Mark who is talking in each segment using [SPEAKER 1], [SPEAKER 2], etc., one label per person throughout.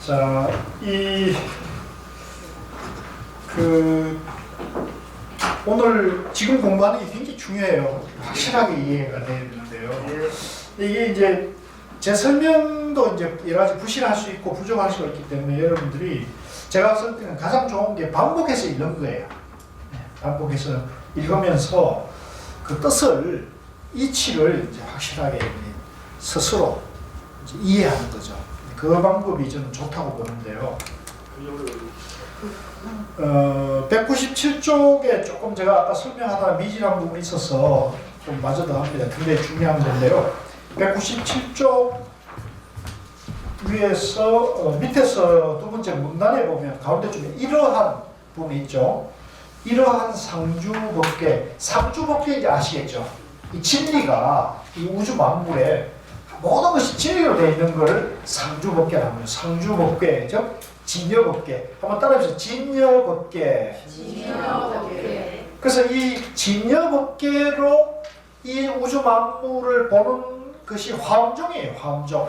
[SPEAKER 1] 자, 오늘 지금 공부하는 게 굉장히 중요해요. 확실하게 이해가 돼야 되는데요. 이게 이제 제 설명도 이제 여러 가지 부실할 수 있고 부족할 수가 있기 때문에 여러분들이 제가 쓸 때는 가장 좋은 게 반복해서 읽는 거예요. 반복해서 읽으면서 그 뜻을, 이치를 이제 확실하게 스스로 이제 이해하는 거죠. 그 방법이 저는 좋다고 보는데요. 197쪽에 조금 제가 아까 설명하다가 미진한 부분이 있어서 좀 마저도 합니다. 굉장히 중요한 건데요. 197쪽 위에서 밑에서 두 번째 문단에 보면 가운데 쪽에 이러한 부분이 있죠. 이러한 상주법계, 상주법계 이제 아시겠죠? 이 진리가 이 우주 만물에 모든 것이 진리로 되어 있는 걸 상주법계라고 합니다. 상주법계, 즉 진여법계. 한번 따라해보세요. 진여법계.
[SPEAKER 2] 진여법계.
[SPEAKER 1] 그래서 이 진여법계로 이 우주 만물을 보는 것이 화엄종이에요. 화엄종.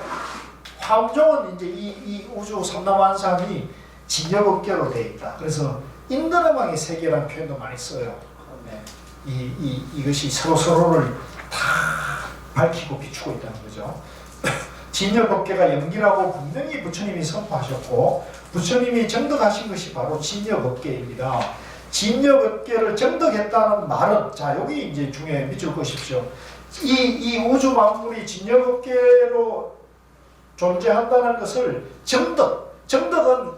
[SPEAKER 1] 화엄종은 이제 이 우주 삼라만상이 진여법계로 되어 있다. 그래서 인드라망의 세계라는 표현도 많이 써요. 이것이 서로를 다 밝히고 비추고 있다는 거죠. 진여법계가 영기라고 분명히 부처님이 선포하셨고 부처님이 정덕하신 것이 바로 진여법계입니다. 진여법계를 정덕했다는 말은, 자 여기 이제 중요해. 밑줄 그으십시오. 이 우주 만물이 진여법계로 존재한다는 것을 정덕은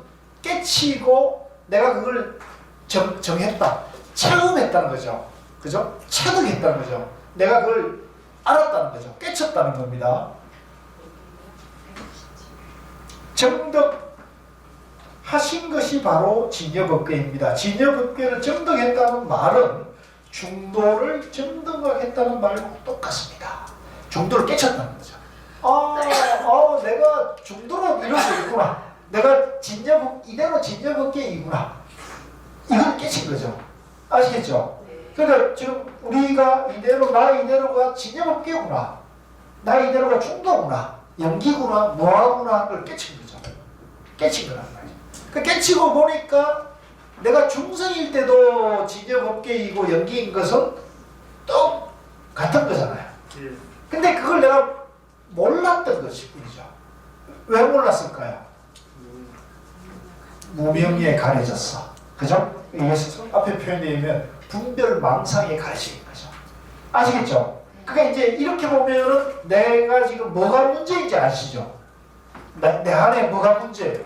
[SPEAKER 1] 깨치고 내가 그걸 정했다, 체험했다는 거죠. 그죠? 체득했다는 거죠. 내가 그걸 알았다는 거죠. 깨쳤다는 겁니다. 정덕하신 것이 바로 진여법계입니다. 진여법계를 정덕했다는 말은 중도를 정덕하겠다는 말과 똑같습니다. 중도를 깨쳤다는 거죠. 내가 중도로 이럴 수 있구나. 내가 이대로 진여법계이구나. 이걸 깨친 거죠. 아시겠죠? 그러니까 지금 우리가 나 이대로가 진여법계구나. 나 이대로가 중도구나. 연기구나. 무아구나. 그걸 깨친 거죠. 깨친 거란 말이죠. 그 깨치고 보니까 내가 중생일 때도 진여법계이고 연기인 것은 또 같은 거잖아요. 근데 그걸 내가 몰랐던 것일 뿐이죠. 왜 몰랐을까요? 무명에 가려졌어. 그죠? 이것을 앞에 표현되면 분별망상에 가려진 거죠. 아시겠죠? 그러니까 이제 이렇게 보면은 내가 지금 뭐가 문제인지 아시죠? 내 안에 뭐가 문제예요?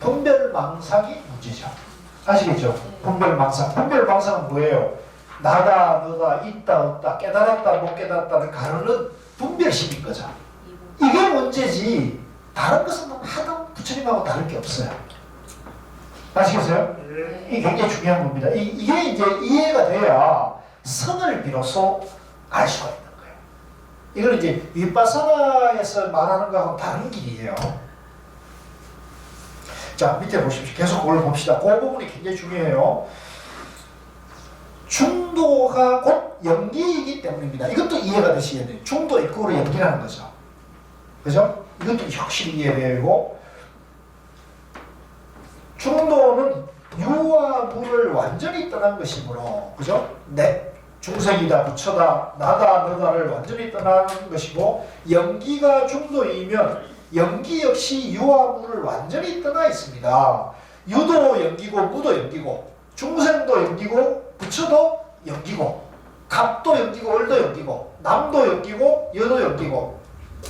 [SPEAKER 1] 분별망상이 문제죠. 아시겠죠? 분별망상. 분별망상은 뭐예요? 나다, 너다, 있다, 없다, 깨달았다, 못 깨달았다를 가르는 분별심인 거죠. 이게 문제지 다른 것은 하등 부처님하고 다를 게 없어요. 아시겠어요? 이게 굉장히 중요한 겁니다. 이게 이제 이해가 돼야 선을 비로소 알 수가 있는 거예요. 이걸 이제 윗바사나에서 말하는 거하고 다른 길이에요. 자, 밑에 보십시오. 계속 그걸 봅시다. 그 부분이 굉장히 중요해요. 중도가 곧 연기이기 때문입니다. 이것도 이해가 되셔야 돼요. 중도 이코로 연기라는 거죠. 그죠? 이것도 확실히 이해되고, 중도는 유와 무를 완전히 떠난 것이므로, 그죠? 중생이다, 부처다, 나다, 너다를 완전히 떠나는 것이고, 연기가 중도이면 연기 역시 유와 무를 완전히 떠나 있습니다. 유도 연기고, 무도 연기고, 중생도 연기고, 부처도 연기고, 갑도 연기고, 을도 연기고, 남도 연기고, 여도 연기고,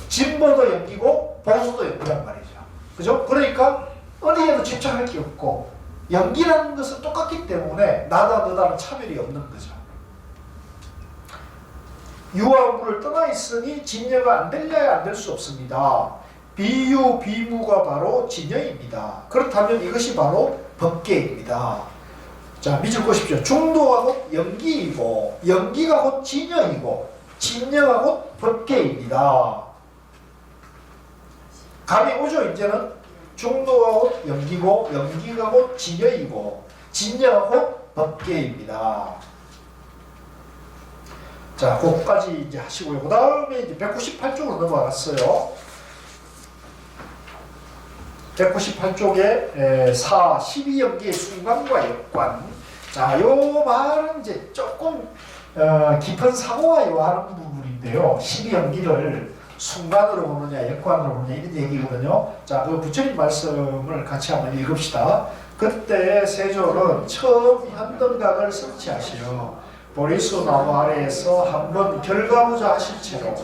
[SPEAKER 1] 진보도 연기고, 보수도 연기란 말이죠. 그죠? 그러니까 어디에도 집착할 게 없고, 연기라는 것은 똑같기 때문에 나다 너다는 차별이 없는 거죠. 유와 무를 떠나 있으니 진여가 안 되려야 안 될 수 없습니다. 비유, 비무가 바로 진여입니다. 그렇다면 이것이 바로 법계입니다. 자, 밑줄 보십시오. 중도가 곧 연기이고, 연기가 곧 진여이고, 진여가 곧 법계입니다. 감이 오죠, 이제는? 중도가 곧 연기고, 연기가 곧 진여이고, 진여가 곧 법계입니다. 자, 그거까지 이제 하시고요. 그 다음에 이제 198쪽으로 넘어갔어요. 198쪽에 4, 12연기의 순간과 역관. 자, 요 말은 이제 조금 깊은 사고가 요하는 부분인데요. 12연기를 순간으로 보느냐 역관으로 보느냐 이런 얘기거든요. 자, 그 부처님 말씀을 같이 한번 읽읍시다. 그때 세존은 처음 현등각을 설치하시어 보리수 나무 아래에서 한번 결과보자 하실 채로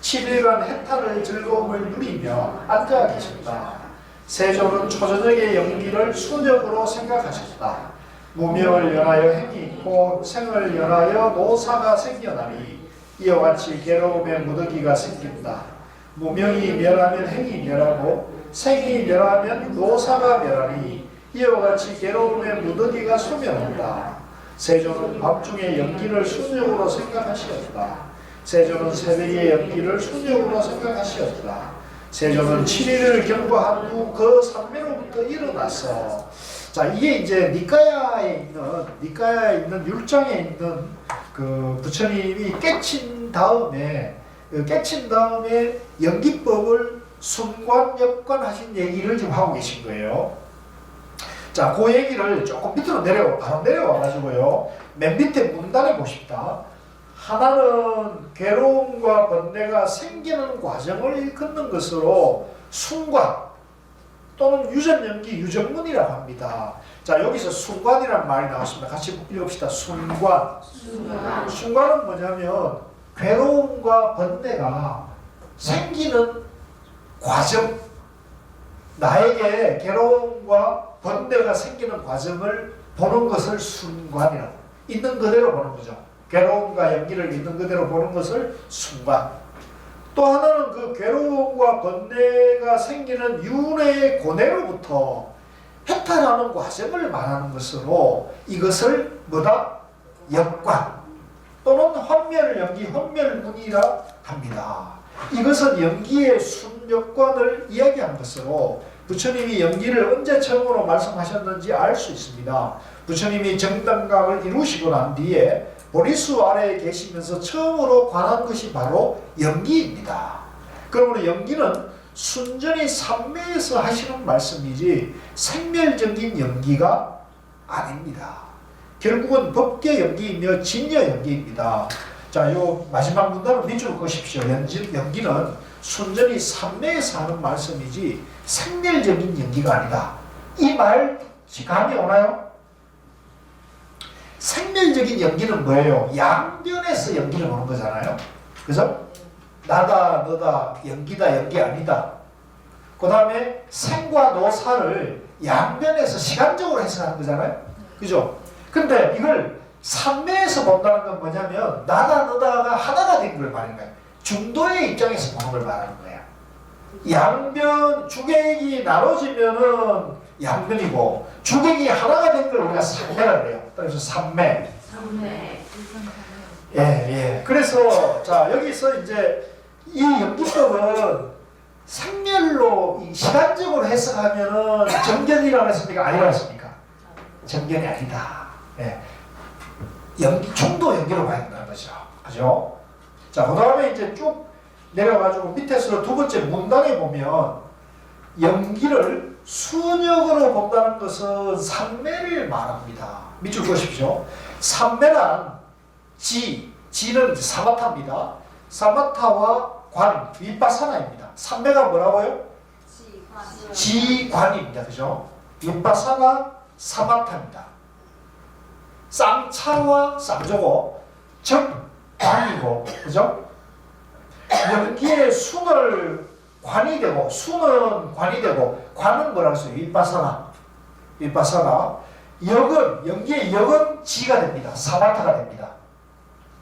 [SPEAKER 1] 7일간 해탈을 즐거움을 누리며 앉아 계셨다. 세존은 초저녁의 연기를 수적으로 생각하셨다. 무명을 연하여 행이 있고 생을 연하여 노사가 생겨나니 이와 같이 괴로움의 무더기가 생긴다. 무명이 멸하면 행이 멸하고 생이 멸하면 노사가 멸하니 이와 같이 괴로움의 무더기가 소멸한다. 세존은 밤중에 연기를 순역으로 생각하시었다. 세존은 새벽의 연기를 순역으로 생각하시었다. 세존은 7일을 경과한 후 그 산매로부터 일어나서 자, 이게 이제 니까야에 있는 율장에 있는 그 부처님이 깨친 다음에 연기법을 순관, 역관 하신 얘기를 지금 하고 계신 거예요. 자, 그 얘기를 조금 밑으로 바로 내려와 가지고요. 맨 밑에 문단에 보십시다. 하나는 괴로움과 번뇌가 생기는 과정을 일컫는 것으로 순관 또는 유전연기, 유전문이라고 합니다. 자, 여기서 순관이라는 말이 나왔습니다. 같이 읽읍시다. 순관. 순관은 뭐냐면 괴로움과 번뇌가 생기는 과정, 나에게 괴로움과 번뇌가 생기는 과정을 보는 것을 순관이라고, 있는 그대로 보는 거죠. 괴로움과 연기를 있는 그대로 보는 것을 순관. 또 하나는 그 괴로움과 번뇌가 생기는 윤회의 고뇌로부터 해탈하는 과정을 말하는 것으로 이것을 뭐다? 역관 또는 환멸연기, 환멸문이라 합니다. 이것은 연기의 순역관을 이야기한 것으로 부처님이 연기를 언제 처음으로 말씀하셨는지 알 수 있습니다. 부처님이 정당각을 이루시고 난 뒤에 보리수 아래에 계시면서 처음으로 관한 것이 바로 연기입니다. 그러므로 연기는 순전히 삼매에서 하시는 말씀이지 생멸적인 연기가 아닙니다. 결국은 법계 연기이며 진여 연기입니다. 자, 요 마지막 문단을 밑줄 그십시오. 연기는 순전히 삼매에서 하는 말씀이지 생멸적인 연기가 아니다. 이 말 감이 오나요? 생멸적인 연기는 뭐예요? 양변에서 연기를 보는 거잖아요. 그죠? 나다 너다 연기다 연기 아니다. 그 다음에 생과 노사를 양변에서 시간적으로 해석하는 거잖아요. 그죠? 근데 이걸 삼매에서 본다는 건 뭐냐면 나다 너다가 하나가 된 걸 말하는 거예요. 중도의 입장에서 보는 걸 말하는 거예요. 양변 주객이 나눠지면은 양변이고 주객이 하나가 된 걸 우리가 삼매라 그래요. 그래서 삼매. 예. 그래서 자, 여기서 이제 이 연기법은 생멸로 시간적으로 해석하면은 정견이라고 했습니까? 아니라고 했습니까? 정견이 아니다. 예. 연기, 충도 연기로 봐야 된다는 거죠. 그죠? 자, 그 다음에 이제 쭉 내려가지고 밑에서 두 번째 문단에 보면 연기를 순역으로 본다는 것은 삼매를 말합니다. 밑줄 그으십시오. 삼매란 지는 사마타입니다. 사마타와 관, 윗바사나입니다. 삼매가 뭐라고요? 지관입니다. 그죠? 윗바사나 사마타입니다. 쌍차와 쌍조고 정관이고, 그죠? 연기의 순을 관이 되고, 수는 관이 되고, 관은 뭐라고 했어요? 윗바사나. 역은, 연기의 역은 지가 됩니다. 사마타가 됩니다.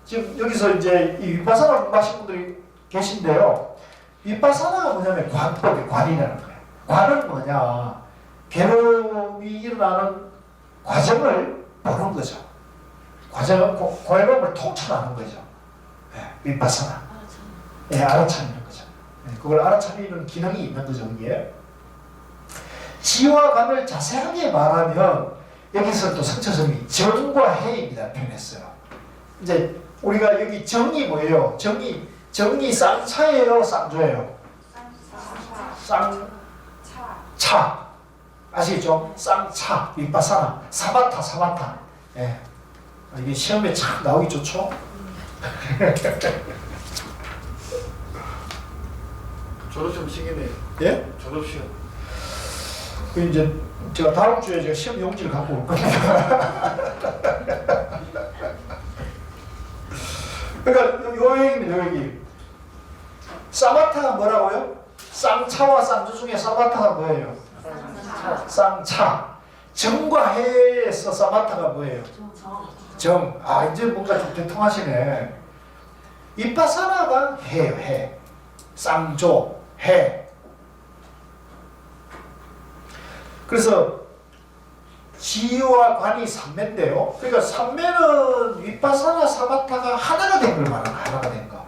[SPEAKER 1] 지금 여기서 이제 이 윗바사나 공부하신 분들이 계신데요. 윗바사나가 뭐냐면 관법이 관이라는 거예요. 관은 뭐냐? 괴로움이 일어나는 과정을 보는 거죠. 괴로움을 통찰하는 거죠. 네, 윗바사나. 예, 알아차리는 거죠. 네, 그걸 알아차리는 기능이 있는 거죠, 이게. 지와 관을 자세하게 말하면 여기서 또 선처점이 정과 해입니다. 표현했어요. 이제 우리가 여기 정이 뭐예요? 정이 쌍차예요, 쌍조예요? 쌍차. 아시겠죠? 쌍차, 윗바사나, 사바타. 예. 이게 시험에 참 나오기 좋죠?
[SPEAKER 3] 졸업시험 시기네.
[SPEAKER 1] 예?
[SPEAKER 3] 졸업시험.
[SPEAKER 1] 그 이제 제가 다음 주에 제가 시험 용지를 갖고 올 거니까. 그러니까 요 얘기입니다. 요 얘기. 사바타가 뭐라고요? 쌍차와 쌍주 중에 사바타가 뭐예요? 쌍차. 정과 해에서 사바타가 뭐예요? 정. 아 이제 뭔가 좀 대통하시네. 윗바사나가 해요. 해. 쌍조 해. 그래서 지와 관이 삼매인데요. 그러니까 삼매는 윗바사나 사바타가 하나가 된 걸 말하는 하나가 된 거.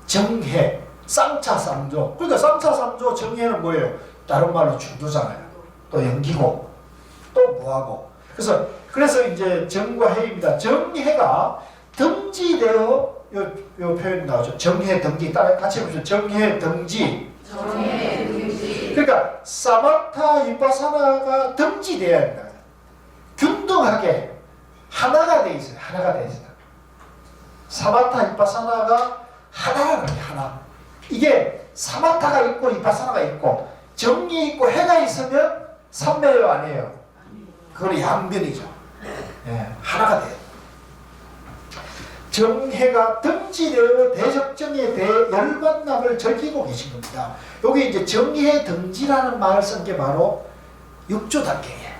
[SPEAKER 1] 정해, 쌍차, 쌍조. 그러니까 쌍차, 쌍조, 정해는 뭐예요? 다른 말로 중도잖아요. 또 연기고, 또 뭐하고. 그래서 이제 정과 해입니다. 정해가 등지되어 요 표현 나오죠. 정해, 등지. 따라 같이 해보시죠. 정해, 등지. 그러니까 사바타, 윗바사나가 등지돼야 된다. 균등하게 하나가 돼 있어요. 하나가 돼 있어요. 사바타, 윗바사나가 하나라는 거예요. 하나. 이게 사바타가 있고 윗바사나가 있고 정이 있고 해가 있으면 삼매요 아니에요? 그건 양변이죠. 예, 하나가 돼요. 정해가 등지되어 대적정에 대해 열반납을 즐기고 계신 겁니다. 여기 이제 정해 등지라는 말을 쓴 게 바로 육조 단계예요.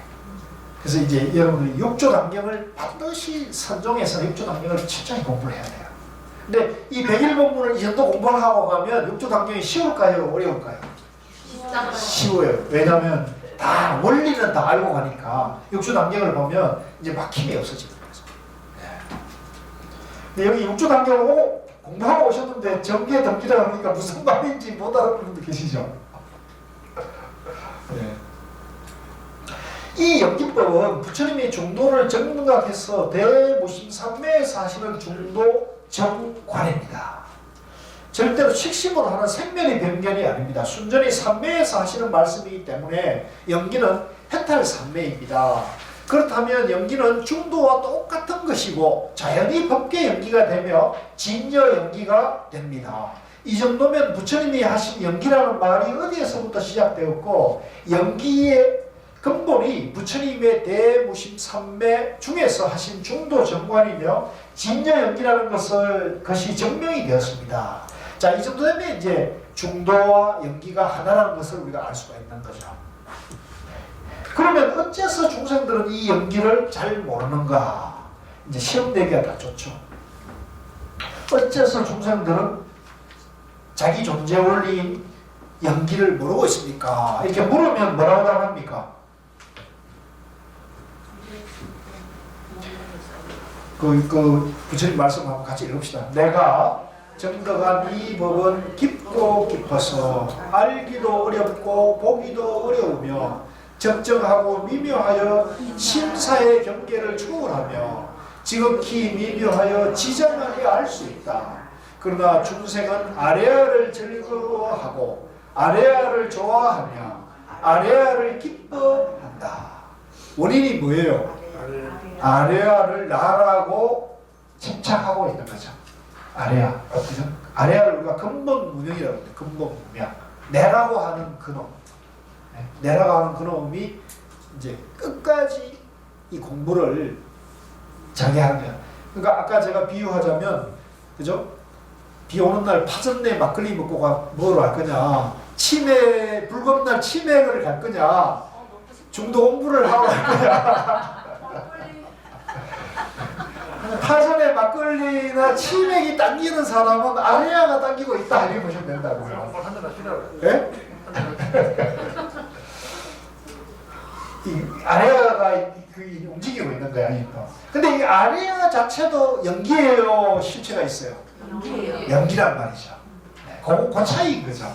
[SPEAKER 1] 그래서 이제 여러분들이 육조 단계를 반드시 선종해서 육조 단계를 철저히 공부를 해야 돼요. 근데 이 101번문을 이 정도 공부를 하고 가면 육조 단계이 쉬울까요? 어려울까요? 쉬워요. 왜냐하면 다 원리는 다 알고 가니까 육조 단계를 보면 이제 막힘이 없어지는 거죠. 근데 여기 육조 단계를 공부하고 오셨는데 정계 등기라 그러니까 무슨 말인지 못 알아보는 분들 계시죠? 네. 이 연기법은 부처님이 중도를 정각해서 대무심삼매에서 하시는 중도 정관입니다. 절대로 식심으로 하는 생면의 변견이 아닙니다. 순전히 삼매에서 하시는 말씀이기 때문에 연기는 해탈삼매입니다. 그렇다면 연기는 중도와 똑같은 것이고 자연히 법계 연기가 되며 진여 연기가 됩니다. 이 정도면 부처님이 하신 연기라는 말이 어디에서부터 시작되었고 연기의 근본이 부처님의 대무심 삼매 중에서 하신 중도 정관이며 진여 연기라는 것이 증명이 되었습니다. 자, 이 정도 되면 이제 중도와 연기가 하나라는 것을 우리가 알 수가 있는 거죠. 그러면 어째서 중생들은 이 연기를 잘 모르는가? 이제 시험 내기가 다 좋죠. 어째서 중생들은 자기 존재 원리인 연기를 모르고 있습니까? 이렇게 물으면 뭐라고 답합니까? 부처님 말씀 한번 같이 읽읍시다. 내가 정덕한 이 법은 깊고 깊어서 알기도 어렵고 보기도 어려우며 적정하고 미묘하여 심사의 경계를 초월하며 지극히 미묘하여 지정하게 알 수 있다. 그러나 중생은 아레아를 즐거워하고 아레아를 좋아하며 아레아를 기뻐한다. 원인이 뭐예요? 아레아를 나라고 집착하고 있는 거죠. 아레아. 그죠? 아레아를 우리가 근본 무명이라고 합니다. 근본 무명. 내라고 하는 그놈. 내라고 하는 그놈이 이제 끝까지 이 공부를 자기 하는 거야. 그러니까 아까 제가 비유하자면, 그죠? 비 오는 날 파전내 막걸리 먹고 뭐로 갈 거냐? 붉은 날 치맥을 갈 거냐? 중도 공부를 하고 갈 거냐? 파전에 막걸리나 치맥이 당기는 사람은 아레아가 당기고 있다 이렇게 보시면 된다고요. 예? 이 아레아가 움직이고 있는 거야. 근데 이 아레아 자체도 연기예요, 실체가 있어요? 연기란 말이죠. 그 차이인 거죠.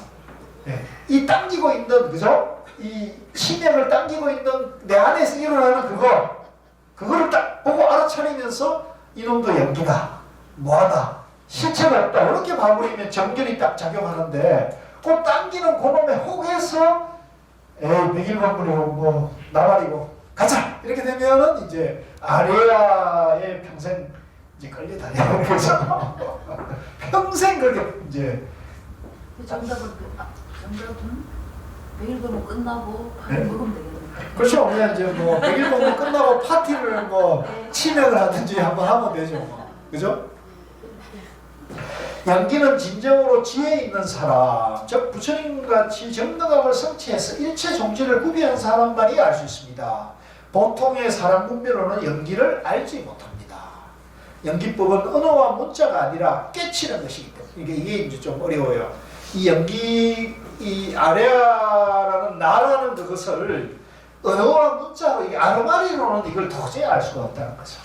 [SPEAKER 1] 네. 이 당기고 있는, 그죠? 이 치맥을 당기고 있는 내 안에서 일어나는 그거를 딱 보고 알아차리면서 이놈도 연기다, 뭐하다, 실체가 없다 이렇게 봐버리면 정견이 딱 작용하는데 그 당기는 그놈에 혹해서 에이 101번물이고 뭐 나발이고 가자 이렇게 되면은 이제 아레아에 평생 이제 끌려 다니는 거죠. 평생 그렇게 이제
[SPEAKER 2] 정답은 100일 끝나고 밥
[SPEAKER 1] 네.
[SPEAKER 2] 먹으면 되겠네.
[SPEAKER 1] 그렇죠. 그냥 이제 뭐 100일 끝나고 파티를 뭐 치맥을 하든지 한번 하면 되죠. 뭐. 그죠? 연기는 진정으로 지혜 있는 사람, 즉 부처님같이 정능함을 성취해서 일체 종지를 구비한 사람만이 알 수 있습니다. 보통의 사람 분별로는 연기를 알지 못합니다. 연기법은 언어와 문자가 아니라 깨치는 것이기 때문에 이게 이제 좀 어려워요. 이 연기, 이 아레아라는 나라는 그것을 언어와 문자로 이 아르마리로는 이걸 도저히 알 수가 없다는 거죠.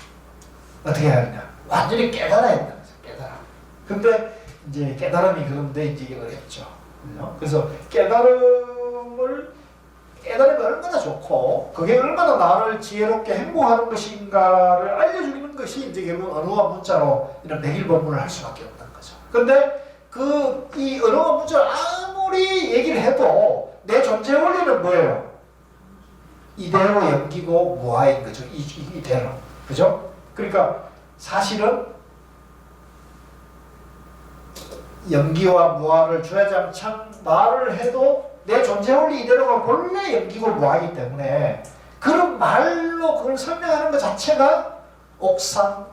[SPEAKER 1] 어떻게 해야 하느냐? 완전히 깨달아야 된다는 거죠. 깨달아. 근데 이제 깨달음이 그런데 이제 이게 어렵죠. 그래서 깨달음이 얼마나 좋고 그게 얼마나 나를 지혜롭게 행복하는 것인가를 알려주는 것이 이제 결국 언어와 문자로 이런 100일법문을 할 수밖에 없다는 거죠. 근데 이 언어와 문자를 아무리 얘기를 해도 내 존재 원리는 뭐예요? 이대로 연기고 무아인 거죠. 이대로. 그죠? 그러니까 사실은 연기와 무아를 주야장창 말을 해도 내 존재 원리 이대로가 본래 연기고 무아이기 때문에 그런 말로 그걸 설명하는 것 자체가 옥상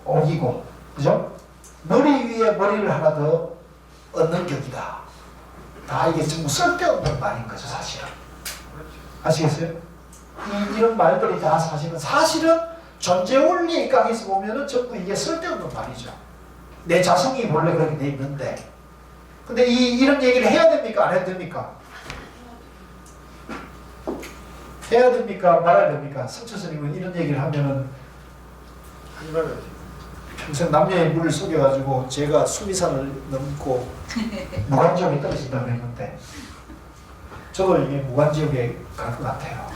[SPEAKER 1] 옥이고, 그죠? 머리 위에 머리를 하나 더 얻는 격이다. 다 이게 전부 쓸데없는 말인 거죠, 사실은. 아시겠어요? 이런 말들이 다 사실은 존재 원리 입각에서 보면은 전부 이게 쓸데없는 말이죠. 내 자성이 원래 그렇게 돼 있는데, 근데 이런 얘기를 해야 됩니까? 안 해야 됩니까? 해야 됩니까? 말아야 됩니까? 성철 스님은 이런 얘기를 하면은
[SPEAKER 3] 하지 말아야지.
[SPEAKER 1] 평생 남녀의 물을 속여가지고 제가 수미산을 넘고 무간지옥에 떨어진다고 했는데 저도 이게 무간지옥에 갈 것 같아요.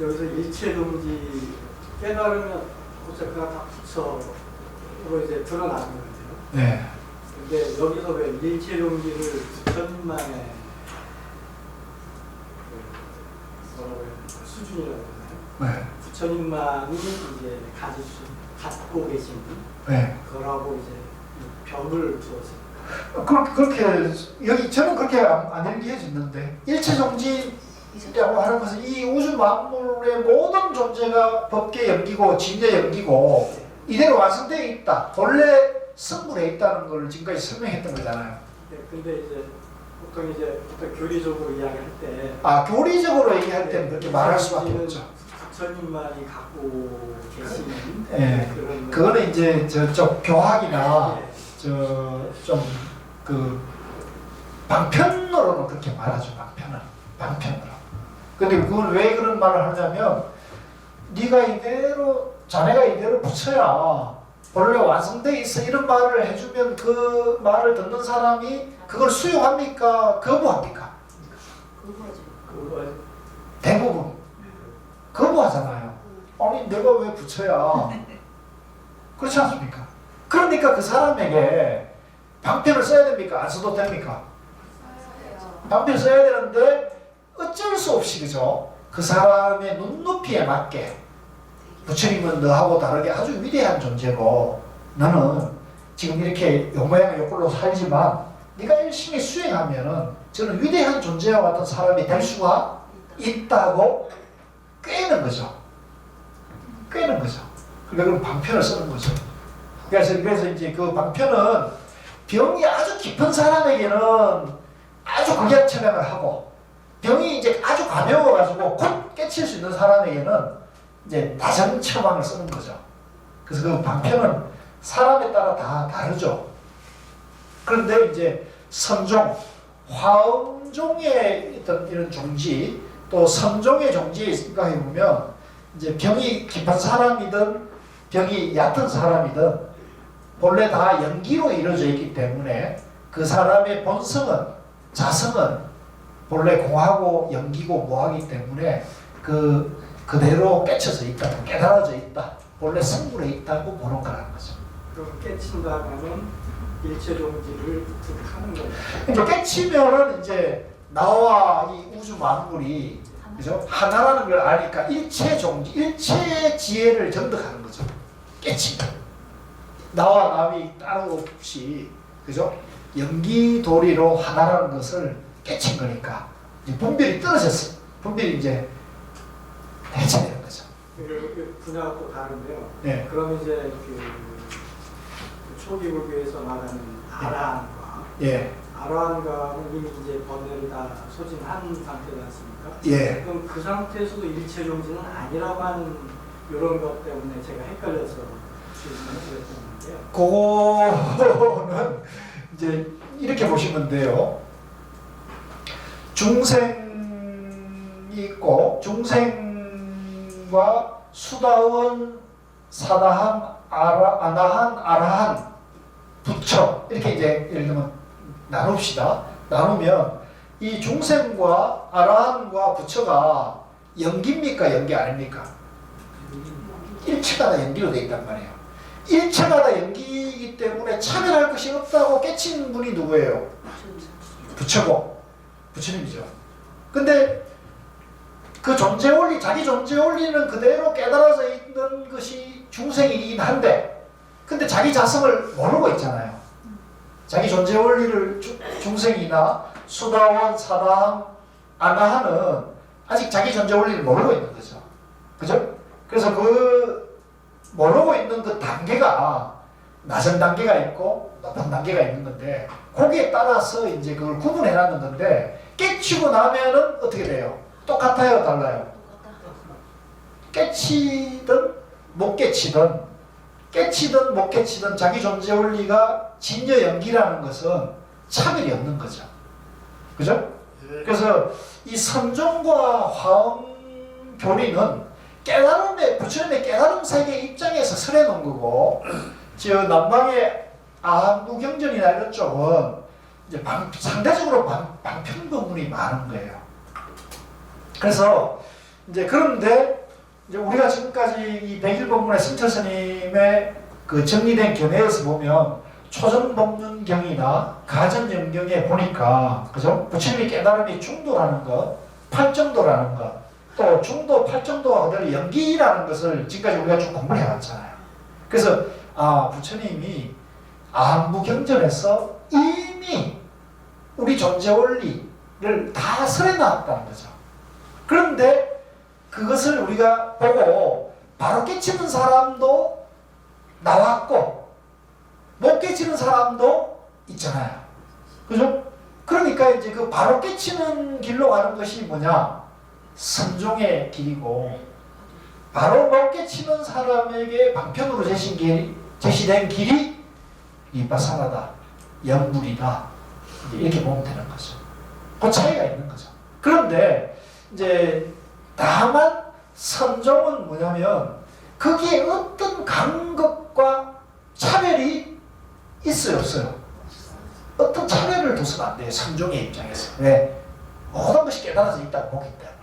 [SPEAKER 4] 여기서 일체동지 깨달으면 어차피가 다 부처로 이제 드러나는 거죠.
[SPEAKER 1] 네.
[SPEAKER 4] 근데 여기서 왜 일체동지를 부처님만의 뭐라고 해야 되나 수준이라고 하나요?
[SPEAKER 1] 네.
[SPEAKER 4] 부처님만이 이제 갖고 계신
[SPEAKER 1] 네.
[SPEAKER 4] 거라고 이제 이 벽을 두어서
[SPEAKER 1] 그렇게 여기 저는 그렇게 안 연기해졌는데 일체종지라고 하는 것은 이 우주 만물의 모든 존재가 법계 연기고 진여 연기고 이대로 완성되어 있다. 본래 성분에 있다는 걸 지금까지 설명했던 거잖아요.
[SPEAKER 4] 네, 근데 이제 보통 교리적으로 이야기할 때
[SPEAKER 1] 교리적으로 얘기할 때는 그렇게 말할 수밖에 없죠.
[SPEAKER 4] 부처님만이 갖고 계시는
[SPEAKER 1] 네.
[SPEAKER 4] 그런
[SPEAKER 1] 그거는 이제 저쪽 교학이나
[SPEAKER 4] 네.
[SPEAKER 1] 그 방편으로는 그렇게 말하죠. 방편으로. 근데 그걸 왜 그런 말을 하냐면 네가 이대로 자네가 이대로 부처야 본래 완성돼 있어 이런 말을 해주면 그 말을 듣는 사람이 그걸 수용합니까? 거부합니까?
[SPEAKER 4] 그거
[SPEAKER 1] 대부분 거부하잖아요. 아니 내가 왜 부처야? 그렇지 않습니까? 그러니까 그 사람에게 방편을 써야 됩니까? 안 써도 됩니까? 방편 써야 되는데 어쩔 수 없이 그죠? 그 사람의 눈높이에 맞게 부처님은 너하고 다르게 아주 위대한 존재고 너는 지금 이렇게 요 모양 요 꼴로 살지만 네가 열심히 수행하면은 저는 위대한 존재와 같은 사람이 될 수가 있다고 꿰는 거죠. 꿰는 거죠. 그러니까 그럼 방편을 쓰는 거죠. 그래서 이제 그 방편은 병이 아주 깊은 사람에게는 아주 극약 처방을 하고 병이 이제 아주 가벼워가지고 곧 깨칠 수 있는 사람에게는 이제 다전 처방을 쓰는 거죠. 그래서 그 방편은 사람에 따라 다 다르죠. 그런데 이제 선종, 화엄종의 어떤 이런 종지 또 선종의 종지에 생각해 보면 이제 병이 깊은 사람이든 병이 얕은 사람이든 본래 다 연기로 이루어져 있기 때문에 그 사람의 본성은 자성은 본래 공하고 연기고 무하기 때문에 그대로 깨쳐져 있다, 깨달아져 있다, 본래 성분에 있다고 보는 거라는 거죠.
[SPEAKER 4] 그럼 깨친다면은 일체 종지를 득하는 거예요.
[SPEAKER 1] 이제 깨치면은 이제 나와 이 우주 만물이 그죠? 하나라는 걸 아니까 일체 종지, 일체 지혜를 전득하는 거죠. 깨치면 나와 남이 따로 없이 그죠? 연기도리로 하나라는 것을 깨친 거니까 이제 분별이 떨어졌어. 분별이 이제 해체되는 거죠.
[SPEAKER 4] 그 분야가 또 다른데요.
[SPEAKER 1] 네.
[SPEAKER 4] 그럼 이제 그 초기 불교에서 말하는 아라한과
[SPEAKER 1] 예,
[SPEAKER 4] 아라한과는 이미 이제 번뇌를 다 소진한 상태지 않습니까?
[SPEAKER 1] 예.
[SPEAKER 4] 그럼 그 상태에서도 일체 종지는 아니라고 하는 이런 것 때문에 제가 헷갈려서 질문을 드렸었는데요.
[SPEAKER 1] 그거는 이제 이렇게 보시면 돼요. 중생이 있고 중생과 수다원, 사다한, 아나한, 아라한, 부처 이렇게 이제 예를 들면 나눕시다. 나누면 이 중생과 아라한과 부처가 연기입니까? 연기 아닙니까? 일체가 다 연기로 되어 있단 말이에요. 일체가 다 연기이기 때문에 차별할 것이 없다고 깨친 분이 누구예요? 부처고 부처님이죠. 근데 그 존재 원리, 자기 존재 원리는 그대로 깨달아져 있는 것이 중생이긴 한데 근데 자기 자성을 모르고 있잖아요. 자기 존재 원리를 중생이나 수다원, 사다한, 아나하는 아직 자기 존재 원리를 모르고 있는 거죠. 그죠? 그래서 그 모르고 있는 그 단계가 낮은 단계가 있고 높은 단계가 있는 건데 거기에 따라서 이제 그걸 구분해 놨는 건데 깨치고 나면은 어떻게 돼요? 똑같아요? 달라요? 깨치든 못 깨치든 깨치든 못 깨치든 자기 존재 원리가 진여 연기라는 것은 차별이 없는 거죠. 그죠? 그래서 이 선종과 화엄교리는 깨달음의 부처님의 깨달음 세계 입장에서 설해 놓은 거고, 저 남방의 아한부 경전이나 이런 쪽은 이제 상대적으로 방편법문이 많은 거예요. 그래서 이제 그런데 이제 우리가 지금까지 이 백일법문의 승철 스님의 그 정리된 견해에서 보면 초정법문경이나 가전연경에 보니까 그죠? 부처님이 깨달음이 중도라는 것, 팔정도라는 것, 또 중도, 팔정도와 그대로 연기라는 것을 지금까지 우리가 쭉 공부를 해왔잖아요. 그래서 부처님이 아한부 경전에서 이미 우리 존재 원리를 다 설해놨다는 거죠. 그런데 그것을 우리가 보고 바로 깨치는 사람도 나왔고 못 깨치는 사람도 있잖아요. 그죠? 그러니까 이제 그 바로 깨치는 길로 가는 것이 뭐냐? 선종의 길이고 바로 못 깨치는 사람에게 방편으로 제시된 길이 이빠사나다, 연불이다. 이렇게 보면 되는 거죠. 그 차이가 있는 거죠. 그런데 이제 다만 선종은 뭐냐면 거기에 어떤 간극과 차별이 있어요, 없어요? 어떤 차별을 둬서는 안 돼요, 선종의 입장에서. 왜? 모든 것이 깨달아져 있다고 보기 때문에.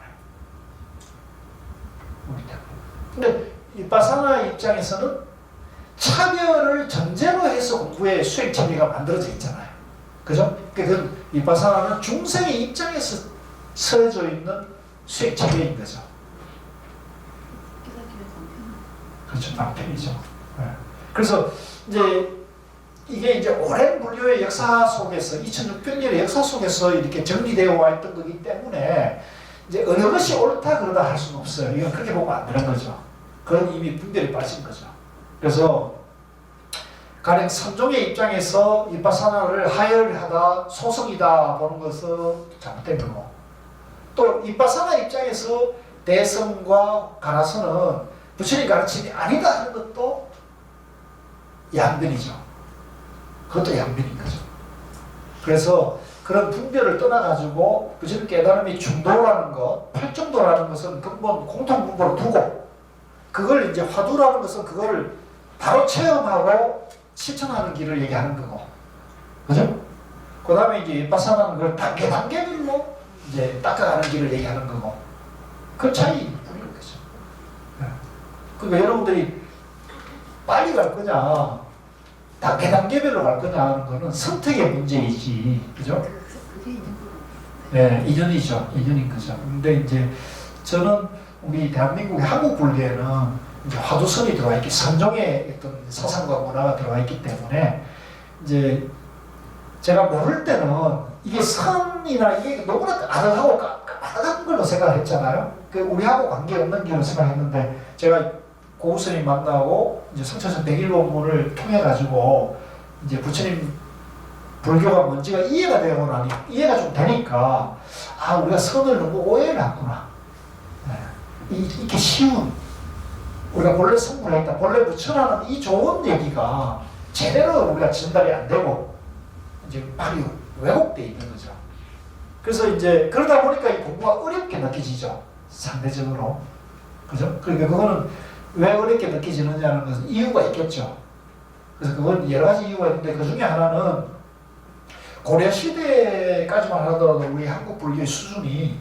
[SPEAKER 1] 근데 이빠사나 입장에서는 차별을 전제로 해서 공부의 수행 체계가 만들어져 있잖아요. 그죠? 그러니까 이빠사나는 중생의 입장에서 서해져 있는 수행 체계인 거죠. 그렇죠, 방편이죠. 네. 그래서 이제 이게 이제 오랜 불교의 역사 속에서 2600년의 역사 속에서 이렇게 정리되어 와 있던 거기 때문에 이제 어느 것이 옳다 그러다 할 수는 없어요. 이건 그렇게 보면 안 되는 거죠. 그건 이미 분별이 빠진 거죠. 그래서 가령 선종의 입장에서 이빠사나를 하열하다 소성이다 보는 것은 잘못된 거고, 또 이빠사나 입장에서 대성과 가나선은 부처님 가르침이 아니다 하는 것도 양변이죠. 그것도 양변인 거죠. 그래서 그런 분별을 떠나가지고 부처님 깨달음이 중도라는 것, 팔정도라는 것은 근본 공통분보로 두고 그걸 이제 화두라는 것은 그거를 바로 체험하고 실천하는 길을 얘기하는 거고, 그죠? 그 다음에 이제 이빠사나는 그걸 단계별로 이제 닦아가는 길을 얘기하는 거고, 그 차이뿐인 거죠. 그러니까 여러분들이 빨리 갈 거냐, 다 계단계별로 갈 거냐 하는 거는 선택의 문제이지, 그죠?
[SPEAKER 2] 그게 있는 거고.
[SPEAKER 1] 네, 인연이죠. 인연인 거죠. 근데 이제 저는 우리 대한민국의 한국 불교에는 이제 화두선이 들어와 있기, 선종의 어떤 사상과 문화가 들어와 있기 때문에 이제 제가 모를 때는 이게 선이나 이게 너무나 아득하고 까다로운 걸로 생각했잖아요. 그 우리하고 관계없는 길로 생각했는데 제가 고우스님 만나고 이제 성철선 101원문을 통해 가지고 이제 부처님 불교가 뭔지가 이해가 되고 나니 이해가 좀 되니까 아 우리가 선을 너무 오해를 했구나. 네. 이렇게 쉬운 우리가 본래 성불에 있다 본래 부처라는 이 좋은 얘기가 제대로 우리가 전달이 안 되고 이제 많이 왜곡돼 있는 거죠. 그래서 이제 그러다 보니까 이 공부가 어렵게 느껴지죠. 상대적으로. 그죠? 그러니까 그거는 왜 어렵게 느껴지느냐는 것은 이유가 있겠죠. 그래서 그건 여러 가지 이유가 있는데 그 중에 하나는 고려 시대까지만 하더라도 우리 한국 불교의 수준이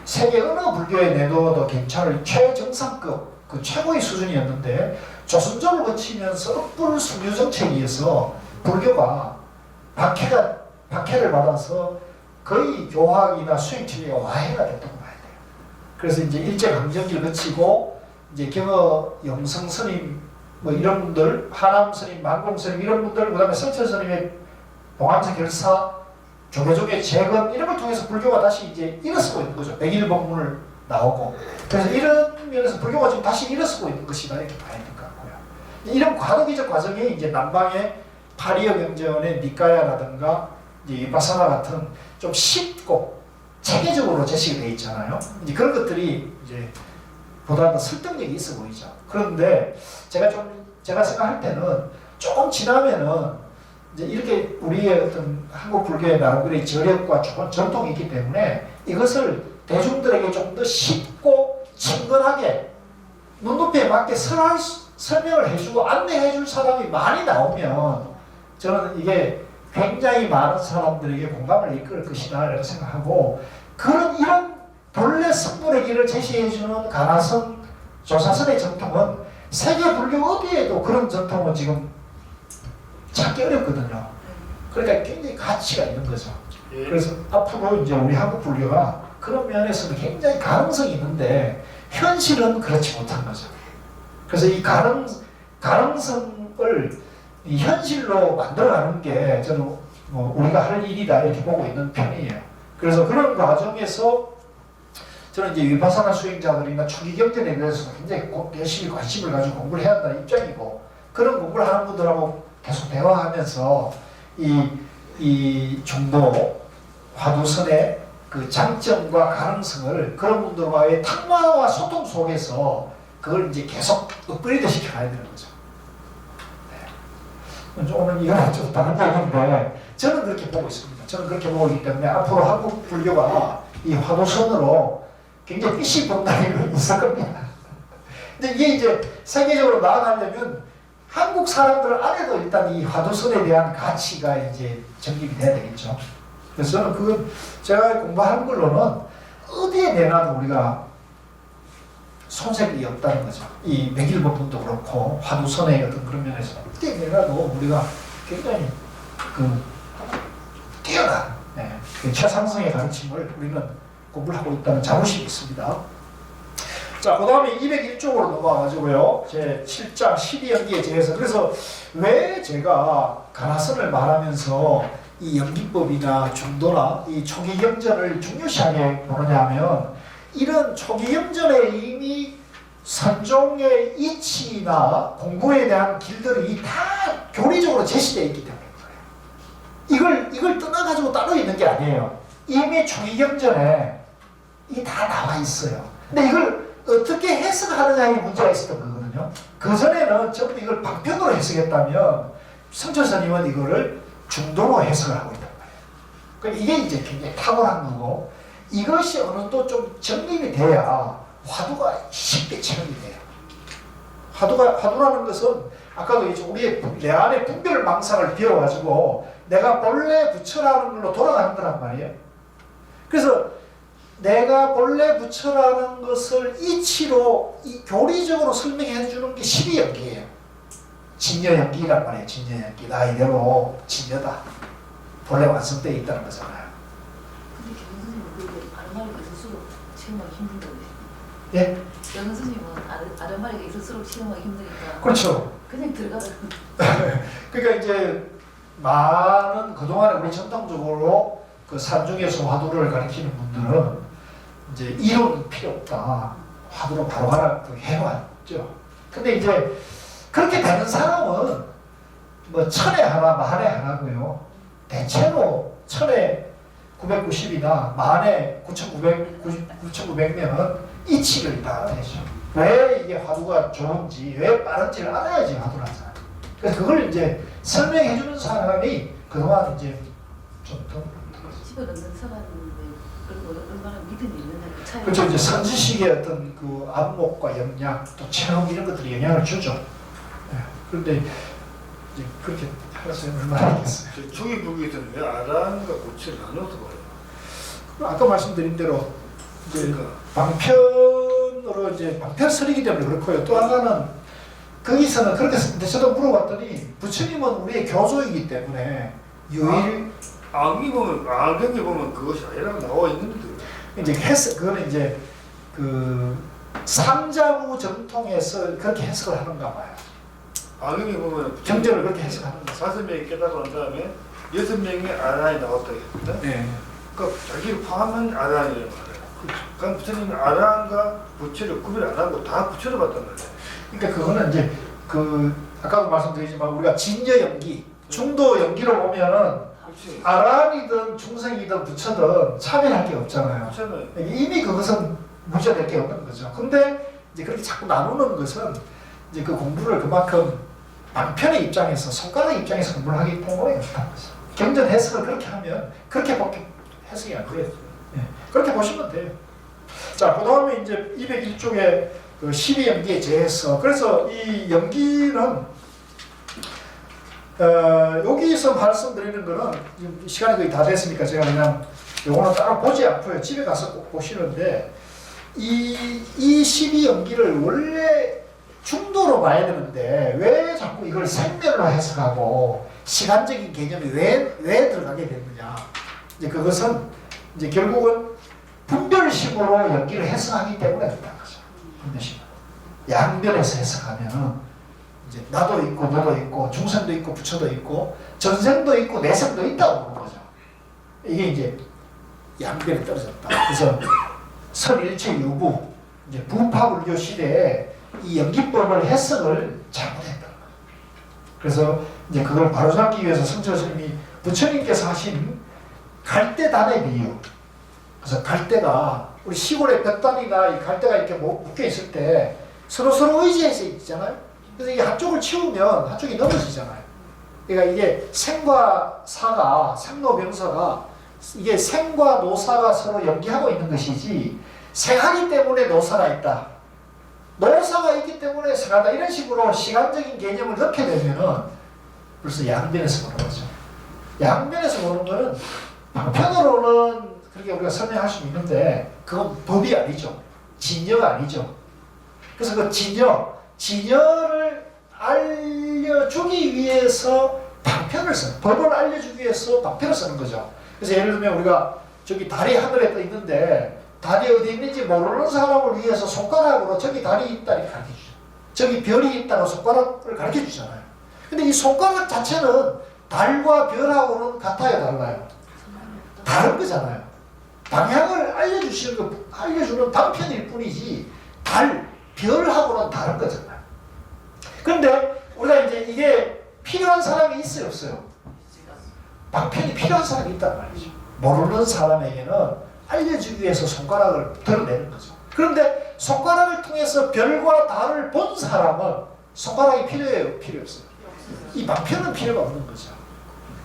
[SPEAKER 1] 세계 어느 불교에 내둬도 괜찮을 최정상급 그 최고의 수준이었는데 조선조를 거치면서 엇불 숭유 정책에 의해서 불교가 박해를 받아서 거의 교학이나 수행 체계가 와해가 됐다고 봐야 돼요. 그래서 이제 일제강점기를 거치고 이제 경어 영성 스님 뭐 이런 분들, 하남 스님, 만공 스님 이런 분들, 그다음에 성철 스님의 봉암사 결사, 조계종의 재건 이런 걸 통해서 불교가 다시 이제 일어서고 있는 거죠. 101법문을 나오고. 그래서 이런 면에서 불교가 지금 다시 일어서고 있는 것이다 이렇게 봐야 될 것 같고요. 이런 과도기적 과정이 이제 남방의 파리어 경전의 니까야라든가 이제 위파사나 같은 좀 쉽고 체계적으로 제시가 되어 있잖아요. 이제 그런 것들이 이제 보다 더 설득력이 있어 보이죠. 그런데 제가 생각할 때는 조금 지나면은 이제 이렇게 우리의 어떤 한국 불교의 나름대로의 저력과 전통이 있기 때문에 이것을 대중들에게 좀 더 쉽고 친근하게 눈높이에 맞게 설명을 해주고 안내해줄 사람이 많이 나오면 저는 이게 굉장히 많은 사람들에게 공감을 이끌 것이다 라고 생각하고 이런 본래 성불의 길을 제시해주는 가나선 조사선의 전통은 세계 불교 어디에도 그런 전통은 지금 찾기 어렵거든요. 그러니까 굉장히 가치가 있는 거죠. 그래서 앞으로 이제 우리 한국 불교가 그런 면에서는 굉장히 가능성이 있는데 현실은 그렇지 못한 거죠. 그래서 이 가능성을 이 현실로 만들어가는 게 저는 우리가 할 일이다 이렇게 보고 있는 편이에요. 그래서 그런 과정에서 저는 이제 위파사나 수행자들이나 초기 경전에 대해서 굉장히 열심히 관심을 가지고 공부를 해야 한다는 입장이고 그런 공부를 하는 분들하고 계속 대화하면서 이 중도 화두선의 그 장점과 가능성을 그런 분들과의 탁마와 소통 속에서 그걸 이제 계속 업그레이드 시켜가야 되는 거죠. 네. 오늘 이거는 좀 다른 얘기인데 저는 그렇게 보고 있습니다. 저는 그렇게 보고 있기 때문에 앞으로 한국 불교가 이 화두선으로 굉장히 빛이 본다는 게 있을 겁니다. 근데 이게 이제 세계적으로 나아가려면 한국 사람들 안에도 일단 이 화두선에 대한 가치가 이제 정립이 돼야 되겠죠. 그래서 저는 그건 제가 공부한 걸로는 어디에 내놔도 우리가 손색이 없다는 거죠. 이 백일법문도 그렇고 화두선의 어떤 그런 면에서 어디에 내놔도 우리가 굉장히 뛰어난 최상승의 가르침을 우리는 공부를 하고 있다는 자부심이 있습니다. 자, 그 다음에 201쪽으로 넘어가가지고요. 제 7장 12연기에 대해서 그래서 왜 제가 가나선을 말하면서 이 연기법이나 중도나 이 초기 경전을 중요시하게 보느냐면 이런 초기 경전에 이미 선종의 이치나 공부에 대한 길들이 다 교리적으로 제시되어 있기 때문에 그래요. 이걸 떠나가지고 따로 있는 게 아니에요. 이미 초기 경전에 이게 다 나와 있어요. 근데 이걸 어떻게 해석하느냐에 문제가 있었던 거거든요. 그전에는 전부 이걸 방편으로 해석했다면 성철스님은 이거를 중도로 해석을 하고 있단 말이에요. 그러니까 이게 이제 굉장히 탁월한 거고 이것이 어느 정도 좀 정립이 돼야 화두가 쉽게 체험이 돼요. 화두라는 것은 아까도 우리의 내 안에 분별 망상을 비워가지고 내가 본래 부처라는 걸로 돌아가는 거란 말이에요. 그래서 내가 본래 부처라는 것을 이치로 교리적으로 설명해 주는 게 12연기예요. 진여 연기란 말이에요. 진여 연기. 나 이대로 진여다. 본래 완성되어 있다는 거잖아요.
[SPEAKER 2] 근데 경은 선생님은 그게 아르마리가 있을수록 체험하기 힘들다고
[SPEAKER 1] 예?
[SPEAKER 2] 경은 선생님은 아르마리가 있을수록 체험하기 힘드니까
[SPEAKER 1] 그렇죠.
[SPEAKER 2] 그냥 들어가다
[SPEAKER 1] 그러니까 이제 많은 그동안에 우리 전통적으로 그 산중에서 화두를 가르치는 분들은 이제 이론 필요 없다. 화두로 바로 가라 해왔죠. 근데 이제 그렇게 되는 사람은 뭐 천에 하나, 만에 하나고요. 대체로 천에 990이나 만에 9,900명은 이치를 다 알아야죠. 왜 이게 화두가 좋은지, 왜 빠른지를 알아야지 화두를 하잖아요. 그래서 그걸 이제 설명해주는 사람이 그동안 이제 좀 더.
[SPEAKER 2] 집에 넣는 사람인데 그리고 얼마나 믿음이 있느냐 그 차이.
[SPEAKER 1] 그렇죠. 이제 선지식의 어떤 그 안목과 역량, 또 체험 이런 것들이 영향을 주죠. 예. 그런데 이제 그렇게 해서 얼마나 하겠어요.
[SPEAKER 3] 중의부기에서는 왜 아란과 고치를 나눠서 봐요?
[SPEAKER 1] 아까 말씀드린 대로 이제
[SPEAKER 3] 그러니까
[SPEAKER 1] 방편으로 이제 방편설이기 때문에 그렇고요. 또 하나는 거기서는 그렇게 근데 저도 물어봤더니 부처님은 우리의 교조이기 때문에 유일
[SPEAKER 3] 악이 보면 악경에 보면 그것이 아니라고 나와 있는데
[SPEAKER 1] 이제 그거는 이제 그 삼자부 정통에서 그렇게 해석을 하는가 봐요.
[SPEAKER 3] 악경에 보면
[SPEAKER 1] 경전을 그렇게 해석하는 거죠.
[SPEAKER 3] 5명이 깨달고 난 다음에 6명의 아란이 나왔다 했거든.
[SPEAKER 1] 네.
[SPEAKER 3] 그러니까 자기를 포함한 아란이란 말이에요. 그럼 부처님은 아란과 부처를 구별 안 하고 다 부처를 봤단 말이에요.
[SPEAKER 1] 그러니까 그거는 이제 그 아까도 말씀드리지만 우리가 진여 연기, 중도 연기로 보면은
[SPEAKER 3] 그렇지.
[SPEAKER 1] 아란이든 중생이든 부처든 차별할 게 없잖아요.
[SPEAKER 3] 부처는
[SPEAKER 1] 이미 그것은 무죄될 게 없는 거죠. 근데 이제 그렇게 자꾸 나누는 것은 이제 그 공부를 그만큼 방편의 입장에서 손가락 입장에서 공부를 하기 때문에 그렇다는 거죠. 경전 해석을 그렇게 하면 그렇게밖에 해석이 안 돼요. 예, 그렇게 보시면 돼요. 자, 그 다음에 이제 201쪽에 그 12연기의 재해석. 그래서 이 연기는 여기서 말씀드리는 거는 지금 시간이 거의 다 됐으니까 제가 그냥 요거는 따로 보지 않고요. 집에 가서 꼭 보시는데 이 12연기를 원래 중도로 봐야 되는데 왜 자꾸 이걸 생멸로 해석하고 시간적인 개념이 왜 들어가게 됐느냐. 이제 그것은 이제 결국은 분별심으로 연기를 해석하기 때문에 그렇다는 거죠. 분별심으로. 양변에서 해석하면은 이제 나도 있고 너도 있고 중생도 있고 부처도 있고 전생도 있고 내생도 있다고 보는 거죠. 이게 이제 양변에 떨어졌다. 그래서 선일체 유부 이제 부파불교 시대에 이 연기법을 해석을 잘못했다는 거예요. 그래서 이제 그걸 바로잡기 위해서 성철 스님이 부처님께서 하신 갈대단의 비유. 그래서 갈대가 우리 시골에 볕단이나 이 갈대가 이렇게 묶여 있을 때 서로 의지해서 있잖아요. 그래서 이게 한쪽을 치우면 한쪽이 넘어지잖아요. 그러니까 이게 생과 사가 생로병사가 이게 생과 노사가 서로 연기하고 있는 것이지 생하기 때문에 노사가 있다. 노사가 있기 때문에 생하다. 이런 식으로 시간적인 개념을 넣게 되면은 벌써 양변에서 보는 거죠. 양변에서 보는 거는 방편으로는 그렇게 우리가 설명할 수 있는데 그건 법이 아니죠. 진여가 아니죠. 그래서 그 진여를 알려주기 위해서 방편을 쓰는, 법을 알려주기 위해서 방편을 쓰는 거죠. 그래서 예를 들면 우리가 저기 달이 하늘에 떠 있는데 달이 어디 있는지 모르는 사람을 위해서 손가락으로 저기 달이 있다 이렇게 가르쳐주죠. 저기 별이 있다고 손가락을 가르쳐주잖아요. 근데 이 손가락 자체는 달과 별하고는 같아요, 달라요? 다른 거잖아요. 방향을 알려주는 방편일 뿐이지 달, 별하고는 다른 거잖아요. 그런데 우리가 이제 이게 필요한 사람이 있어요, 없어요? 방편이 필요한 사람이 있단 말이죠. 모르는 사람에게는 알려주기 위해서 손가락을 드러내는 거죠. 그런데 손가락을 통해서 별과 달을 본 사람은 손가락이 필요해요, 필요 없어요? 이 방편은 필요가 없는 거죠.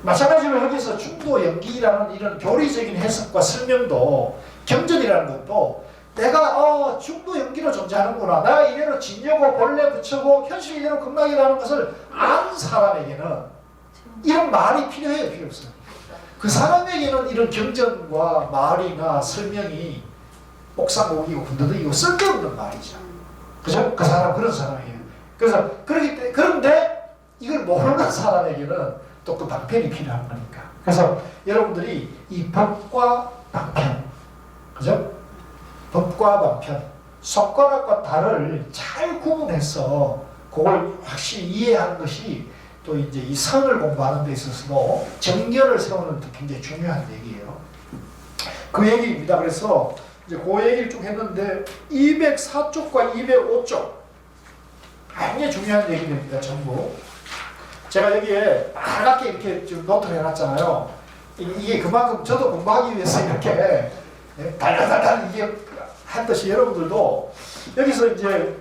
[SPEAKER 1] 마찬가지로 여기서 중도 연기라는 이런 교리적인 해석과 설명도 경전이라는 것도 내가 중도 연기로 존재하는구나. 내가 이래로 진여고 본래 부처고 현실 이래로 극락이라는 것을 아는 사람에게는 이런 말이 필요해요, 필요 없어요? 그 사람에게는 이런 경전과 말이나 설명이 옥상옥이고 군더더기고 쓸데없는 말이죠. 그죠? 그 사람 그런 사람이에요. 그래서 그런데 이걸 모르는 사람에게는 또 그 방편이 필요한 거니까. 그래서 여러분들이 이 법과 방편, 그죠? 법과 방편, 손가락과 달을 잘 구분해서 그걸 확실히 이해하는 것이 또 이제 이 선을 공부하는 데 있어서도 정견을 세우는 데 굉장히 중요한 얘기예요. 그 얘기입니다. 그래서 이제 그 얘기를 쭉 했는데 204쪽과 205쪽 굉장히 중요한 얘기입니다. 전부. 제가 여기에 빨갛게 이렇게 좀 노트를 해놨잖아요. 이게 그만큼 저도 공부하기 위해서 이렇게 달달달달 이게 한 듯이 여러분들도 여기서 이제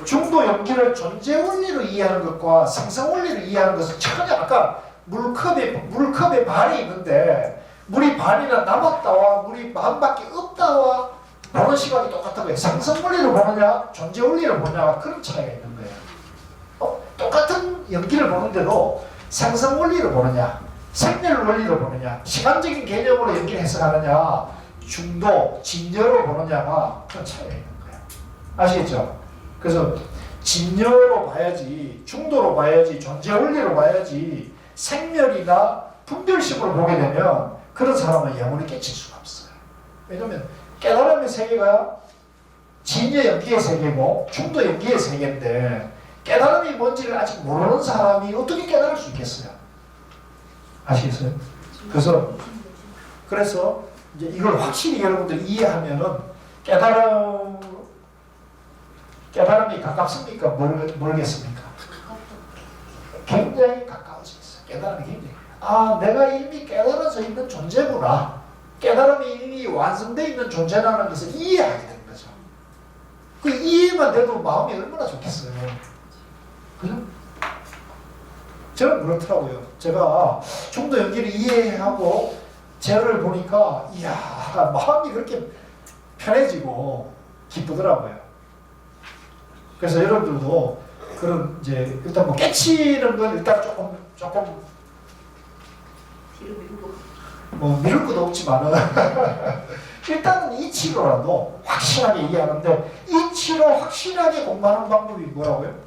[SPEAKER 1] 중도 연기를 존재 원리로 이해하는 것과 생성 원리로 이해하는 것은 전혀 아까 물컵에 반이 있는데 물이 반이나 남았다와 물이 반밖에 없다와 보는 시각이 똑같은 거예요. 생성 원리로 보느냐 존재 원리로 보느냐 그런 차이가 있는 거예요. 똑같은 연기를 보는데도 생성 원리로 보느냐 생멸 원리로 보느냐 시간적인 개념으로 연기를 해석하느냐 중도, 진여로 보느냐가 그런 차이가 있는 거예요. 아시겠죠? 그래서 진여로 봐야지 중도로 봐야지 존재 원리로 봐야지 생멸이나 분별식으로 보게 되면 그런 사람은 영혼이 깨칠 수가 없어요. 왜냐하면 깨달음의 세계가 진여 연기의 세계고 중도 연기의 세계인데 깨달음이 뭔지를 아직 모르는 사람이 어떻게 깨달을 수 있겠어요? 아시겠어요? 그래서 이제 이걸 확실히 여러분들이 이해하면은 깨달음이 가깝습니까? 모르겠습니까? 굉장히 가까워져 있어요. 깨달음이 굉장히. 내가 이미 깨달아져 있는 존재구나. 깨달음이 이미 완성되어 있는 존재라는 것을 이해하게 되는 거죠. 그 이해만 돼도 마음이 얼마나 좋겠어요. 그죠? 저는 그렇더라고요. 제가 중도 연기를 이해하고 저를 보니까 이야 마음이 그렇게 편해지고 기쁘더라고요. 그래서 여러분들도 그런 이제 일단 뭐 깨치는 건 일단 조금
[SPEAKER 2] 뒤로 밀고
[SPEAKER 1] 뭐 미룰 것도 없지만은 일단은 이치로라도 확실하게 이해하는데 이치로 확실하게 공부하는 방법이 뭐라고요?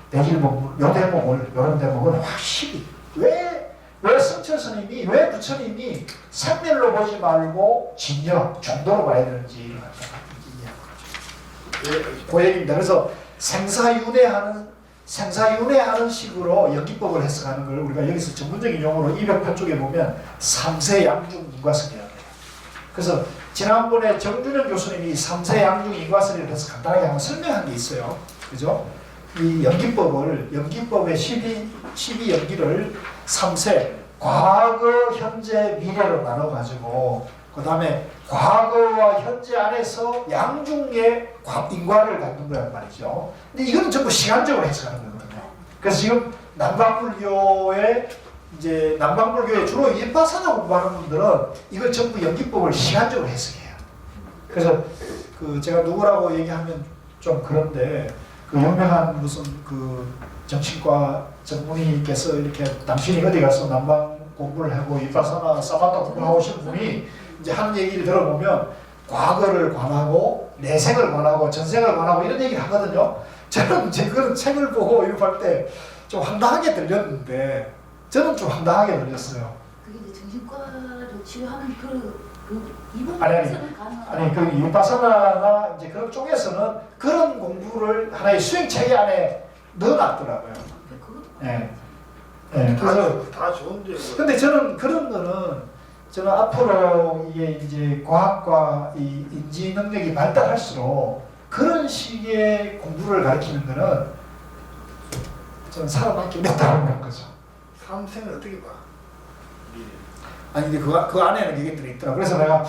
[SPEAKER 1] 대길목, 요 대목을, 이런 대목은 확실히 왜 성철 스님이, 왜 부처님이 생멸로 보지 말고 진여, 중도로 봐야 되는지 그 얘기입니다. 그래서 생사윤회하는 식으로 연기법을 해석하는 걸 우리가 여기서 전문적인 용어로 208쪽에 보면 삼세양중 인과설이라고 해요. 그래서 지난번에 정준영 교수님이 삼세양중 인과설에 대해서 간단하게 한번 설명한 게 있어요. 그죠? 이 연기법의 12 연기를 3세, 과거, 현재, 미래로 나눠가지고, 그 다음에 과거와 현재 안에서 양중의 인과를 갖는 거란 말이죠. 근데 이건 전부 시간적으로 해석하는 거거든요. 그래서 지금 남방불교의 주로 일파사나 공부하는 분들은 이걸 전부 연기법을 시간적으로 해석해요. 그래서 제가 누구라고 얘기하면 좀 그런데 그 유명한 무슨 그 정신과 전문의께서 이렇게 당신이 어디 가서 남방 공부를 하고 일파사나 사마타 공부하고 오신 분이 이제 하는 얘기를 들어보면 과거를 관하고 내생을 관하고 전생을 관하고 이런 얘기를 하거든요. 저는 이제 그런 책을 보고 이렇게 때 좀 황당하게 들렸는데 저는 좀 황당하게 들렸어요.
[SPEAKER 2] 그게 이제 정신과를 치료하는 이번
[SPEAKER 1] 아니
[SPEAKER 2] 가능한
[SPEAKER 1] 그 일파사나나 이제 그런 쪽에서는 그런 공부를 하나의 수행 체계 안에 넣어놨더라고요. 예. 그래서
[SPEAKER 3] 다 좋은데.
[SPEAKER 1] 근데 저는 그런 거는 저는 앞으로 이게 이제 과학과 이 인지 능력이 발달할수록 그런 식의 공부를 가르치는 거는 저는 살아남기 어렵다는 거죠.
[SPEAKER 3] 삼생을 어떻게 봐?
[SPEAKER 1] 아니 근데 그 안에는 얘기들이 있더라. 그래서 내가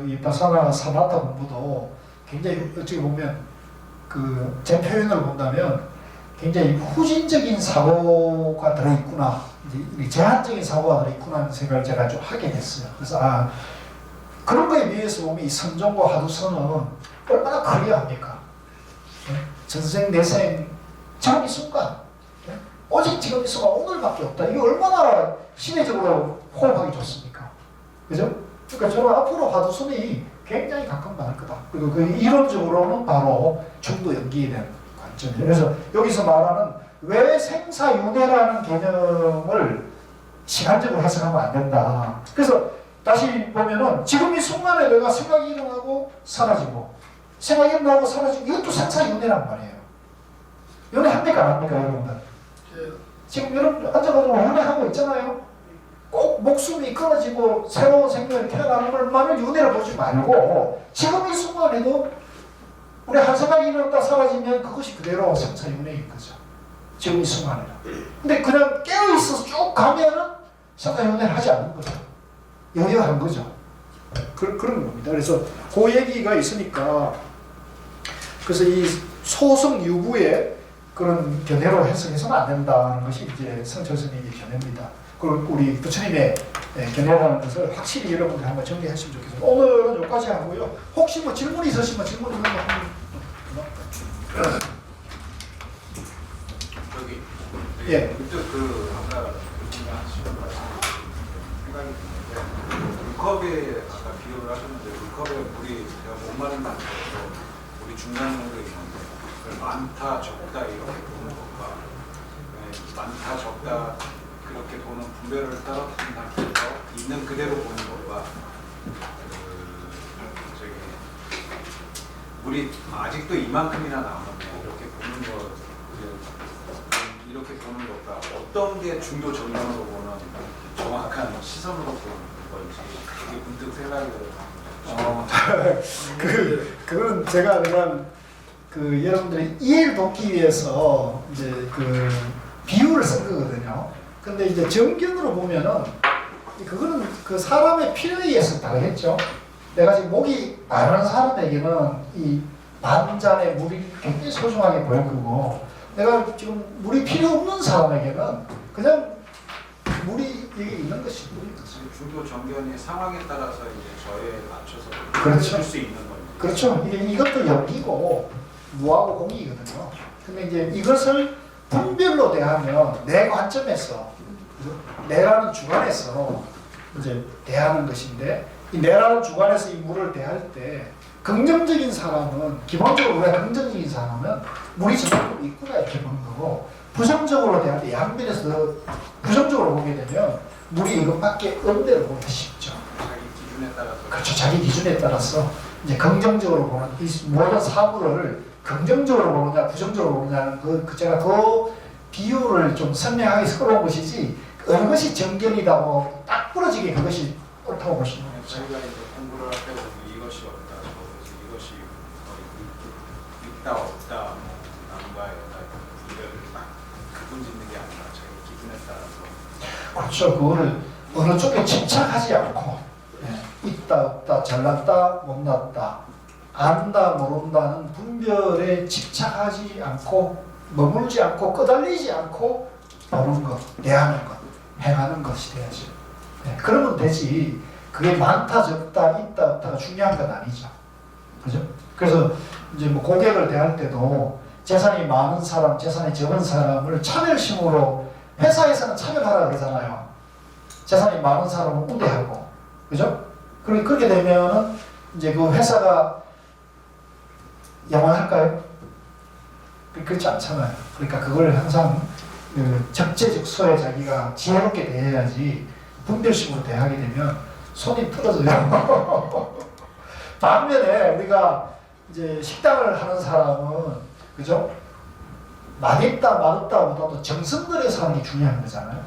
[SPEAKER 1] 이 바사나 사마타 공부도 굉장히 어떻게 보면 제 표현을 본다면 굉장히 후진적인 사고가 들어있구나, 이제 제한적인 사고가 들어있구나 하는 생각을 제가 좀 하게 됐어요. 그래서 그런 거에 비해서 보면 이 선종과 하두선은 얼마나 클리어합니까? 전생 내생 지금 이 순간, 오직 지금 이 순간 오늘밖에 없다. 이게 얼마나 시대적으로 호흡하기 좋습니까? 그죠? 그러니까 저는 앞으로 하두선이 굉장히 가까운 많을 거다. 그리고 그 이론적으로는 바로 중도 연기에 대한 관계. 관점이에요. 그래서 여기서 말하는 왜 생사윤회라는 개념을 시간적으로 해석하면 안 된다. 그래서 다시 보면은 지금 이 순간에 내가 생각이 일어나고 사라지고 생각이 일어나고 사라지고 이것도 생사윤회란 말이에요. 윤회 합니까 안 합니까 여러분들? 지금 여러분 앉아가지고 윤회하고 있잖아요. 꼭 목숨이 끊어지고 새로운 생명이 태어나는 것만을 윤회를 보지 말고 지금 이 순간에도 우리 한 생각이 일어났다 사라지면 그것이 그대로 생사윤회인 거죠. 지금 이 순간에는. 근데 그냥 깨어있어서 쭉 가면은 생사윤회를 하지 않는 거죠. 여여한 거죠. 그런 겁니다. 그래서 그 얘기가 있으니까 그래서 이 소승 유부의 그런 견해로 해석해서는 안 된다는 것이 이제 성철 스님의 견해입니다. 그리고 우리 부처님의 견해라는 것을 확실히 여러분들 한번 정리하시면 좋겠습니다. 오늘은 여기까지 하고요. 혹시 뭐 질문이 있으시면 질문 있는 거 한번.
[SPEAKER 5] 저기
[SPEAKER 1] 예.
[SPEAKER 5] 문득 그 아까 교수님 하시는 말씀 생각이 드는데 물컵에 아까 비유를 하셨는데 물컵에 물이 제가 목마른 상태에서 물이 중간 정도 있는데 그걸 많다 적다 이렇게 보는 것과 많다 적다 그렇게 보는 분별을 떨어뜨린 상태에서 있는 그대로 보는 것과 저기 물이 아직도 이만큼이나 남았네 이렇게 보는 것 이렇게 보는 것과 어떤 게 중도 정면으로 보는 정확한 시선으로 보는 건지 그게 문득 생각이 들어요.
[SPEAKER 1] 그거는 제가 그냥 그 여러분들이 이해를 돕기 위해서 이제 그 비유를 쓴 거거든요. 근데 이제 정견으로 보면은 그거는 그 사람의 필요에 의해서 다르겠죠. 내가 지금 목이 마른 사람에게는 이 반 잔의 물이 굉장히 소중하게 보일 거고 내가 지금 물이 필요 없는 사람에게는 그냥 물이 여기 있는 것이 물이 있어요.
[SPEAKER 5] 중도 정견이 상황에 따라서 이제 저에 맞춰서
[SPEAKER 1] 그렇죠.
[SPEAKER 5] 줄 수 있는 건지.
[SPEAKER 1] 그렇죠. 이것도 연기고 무하고 공이거든요. 근데 이제 이것을 분별로 대하면 내 관점에서 내라는 주관에서 이제 대하는 것인데 이 내라는 주관에서 이 물을 대할 때 긍정적인 사람은 기본적으로 우리가 긍정적인 사람은 물이 저만큼 있구나 이렇게 보는 거고 부정적으로 대할 때 양면에서 부정적으로 보게 되면 물이 이것밖에 없대로 보기 쉽죠.
[SPEAKER 5] 자기 기준에 따라서.
[SPEAKER 1] 그렇죠. 자기 기준에 따라서 이제 긍정적으로 보는 이 모든 사물을 긍정적으로 보느냐 부정적으로 보느냐는 그 제가 그 비유를 좀 선명하게 해서 끌어온 것이지 어느 것이 정견이다고 딱 부러지게 그것이 옳다고 보시면 돼요.
[SPEAKER 5] 저희가 이제 공부를 할 때 이것이 없다, 저것이 이것이 있다 없다, 뭐 남과 여다 이거를 딱 구분 짓는 게 아니라 자기 기준에 따라서.
[SPEAKER 1] 그렇죠. 그거를 어느 쪽에 집착하지 않고 있다 없다 잘났다 못났다 안다 모른다는 분별에 집착하지 않고 머물지 않고 끄달리지 않고 보는 것, 대하는 것, 행하는 것이 돼야죠. 그러면 되지. 그게 많다 적다 있다 없다가 중요한 건 아니죠. 그죠? 그래서 이제 뭐 고객을 대할 때도 재산이 많은 사람, 재산이 적은 사람을 차별심으로 회사에서는 차별하라 그러잖아요. 재산이 많은 사람은 우대하고, 그죠? 그렇게 되면은 이제 그 회사가 영원할까요? 그렇지 않잖아요. 그러니까 그걸 항상 그 적재적소에 자기가 지혜롭게 대해야지 분별심으로 대하게 되면 손이 풀어져요. 반면에 우리가 이제 식당을 하는 사람은 그죠? 맛있다 맛없다보다도 정성 들여서 하는 게 중요한 거잖아요.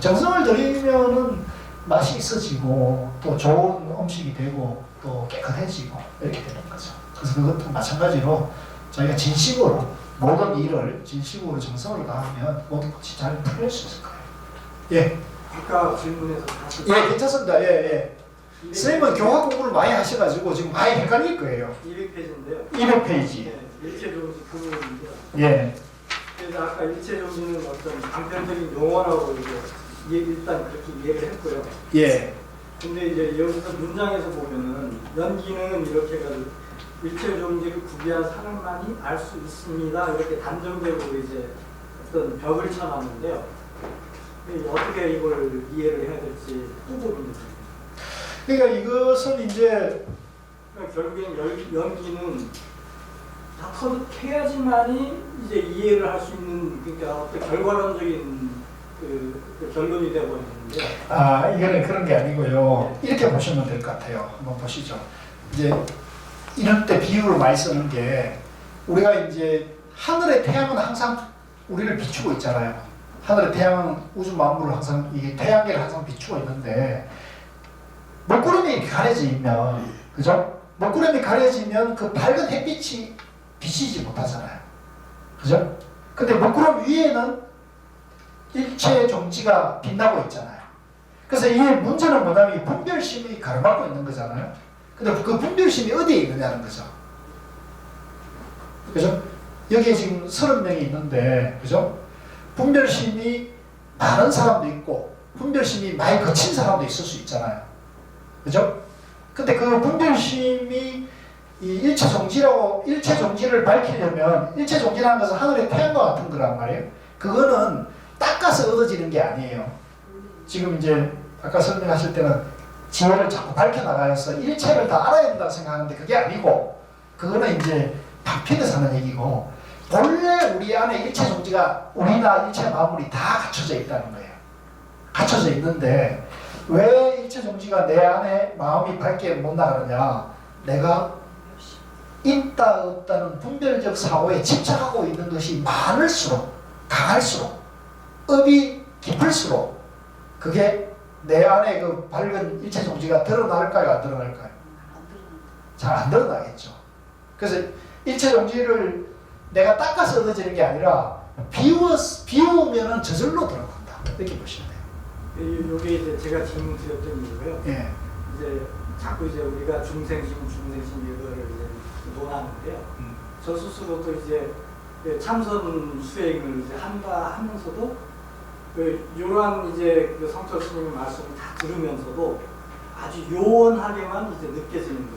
[SPEAKER 1] 정성을 들이면은 맛이 있어지고 또 좋은 음식이 되고 또 깨끗해지고 이렇게 되는 거죠. 그래서 그것도 마찬가지로 저희가 진심으로 모든 일을 진심으로 정성으로 다하면 모든 것이 잘 풀릴 수 있을 거예요. 예.
[SPEAKER 4] 아까 질문에서 다시
[SPEAKER 1] 예, 괜찮습니다. 예. 선생님은 교화 공부를 많이 하셔가지고 지금 많이 헷갈릴 거예요.
[SPEAKER 4] 200페이지인데요.
[SPEAKER 1] 200페이지.
[SPEAKER 4] 네, 일체종지 부분인데요.
[SPEAKER 1] 예.
[SPEAKER 4] 그래서 아까 일체종지는 어떤 단편적인 용어라고 이제 일단 그렇게 이해를 했고요.
[SPEAKER 1] 예.
[SPEAKER 4] 근데 이제 여기서 문장에서 보면은 연기는 이렇게 해가지고 일체종지를 구비한 사람만이 알 수 있습니다. 이렇게 단정적으로 이제 어떤 벽을 쳐놨는데요. 어떻게 이걸 이해를 해야 될지 후보입니다.
[SPEAKER 1] 그러니까 이것은 이제
[SPEAKER 4] 그러니까 결국엔 연기는 다 터득해야지만이 이제 이해를 할 수 있는, 그러니까 어떤 결과론적인 그 결론이 되어버리는데.
[SPEAKER 1] 이거는 그런 게 아니고요. 이렇게 보시면 될 것 같아요. 한번 보시죠. 이제 이럴 때 비유를 많이 쓰는 게, 우리가 이제 하늘의 태양은 항상 우리를 비추고 있잖아요. 하늘의 태양은 우주 만물을 항상, 이 태양계를 항상 비추고 있는데, 먹구름이 가려지면, 그죠? 먹구름이 가려지면 그 밝은 햇빛이 비치지 못하잖아요. 그죠? 근데 먹구름 위에는 일체 종지가 빛나고 있잖아요. 그래서 이 문제는 뭐냐면 이 분별심이 가로막고 있는 거잖아요. 근데 그 분별심이 어디에 있느냐는 거죠. 그죠? 여기에 지금 30명이 있는데, 그죠? 분별심이 많은 사람도 있고, 분별심이 많이 거친 사람도 있을 수 있잖아요. 그죠? 근데 그 분별심이 이 일체 정지를 밝히려면, 일체 정지라는 것은 하늘의 태양과 같은 거란 말이에요. 그거는 닦아서 얻어지는 게 아니에요. 지금 이제 아까 설명하실 때는 지혜를 자꾸 밝혀나가서 일체를 다 알아야 된다고 생각하는데 그게 아니고, 그거는 이제 방편에서 하는 얘기고, 본래 우리 안에 일체 정지가, 우리나 일체 만물이 다 갖춰져 있다는 거예요. 갖춰져 있는데 왜 일체 정지가 내 안에 마음이 밝게 못 나가느냐, 내가 있다 없다는 분별적 사고에 집착하고 있는 것이 많을수록, 강할수록, 업이 깊을수록 그게 내 안에 그 밝은 일체 정지가 드러날까요, 안 드러날까요? 잘 안 드러나겠죠. 그래서 일체 정지를 내가 닦아서 얻어지는 게 아니라 비우면은 저절로 들어간다, 이렇게 보시면 돼요.
[SPEAKER 4] 요게 이제 제가 질문 드렸던 이유고요.
[SPEAKER 1] 예.
[SPEAKER 4] 이제 자꾸 이제 우리가 중생심 이거를 이제 논하는데요. 저 스스로도 이제 참선 수행을 이제 한다 하면서도 이러한 이제 그 성철 스님의 말씀을 다 들으면서도 아주 요원하게만 이제 느껴지는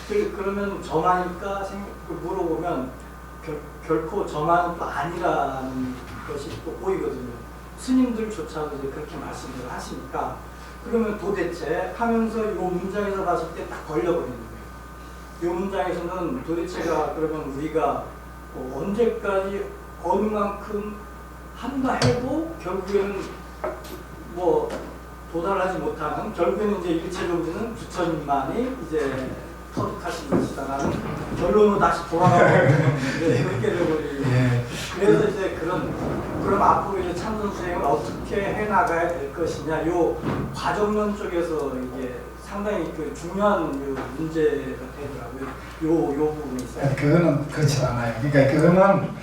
[SPEAKER 4] 거예요. 그러면 저만일까 물어보면 결코 저만은 또 아니라는 것이 또 보이거든요. 스님들조차도 이제 그렇게 말씀을 하시니까, 그러면 도대체 하면서 이 문장에서 봤을 때 딱 걸려버리는 거예요. 이 문장에서는 도대체가 그러면 우리가 언제까지 어느 만큼 한다 해도 결국에는 뭐 도달하지 못하는, 결국에는 이제 일체 정지는 부처님만이 이제 터득하신 것이다라는 결론으로 다시 돌아가고 그렇게 되버리는. 그래서 이제 그럼 앞으로 이제 참선 수행을 어떻게 해 나가야 될 것이냐, 요 과정론 쪽에서 이게 상당히 그 중요한 요 문제가 되더라고요. 요 부분이 있어요.
[SPEAKER 1] 그거는 그렇지 않아요. 그러니까 그거는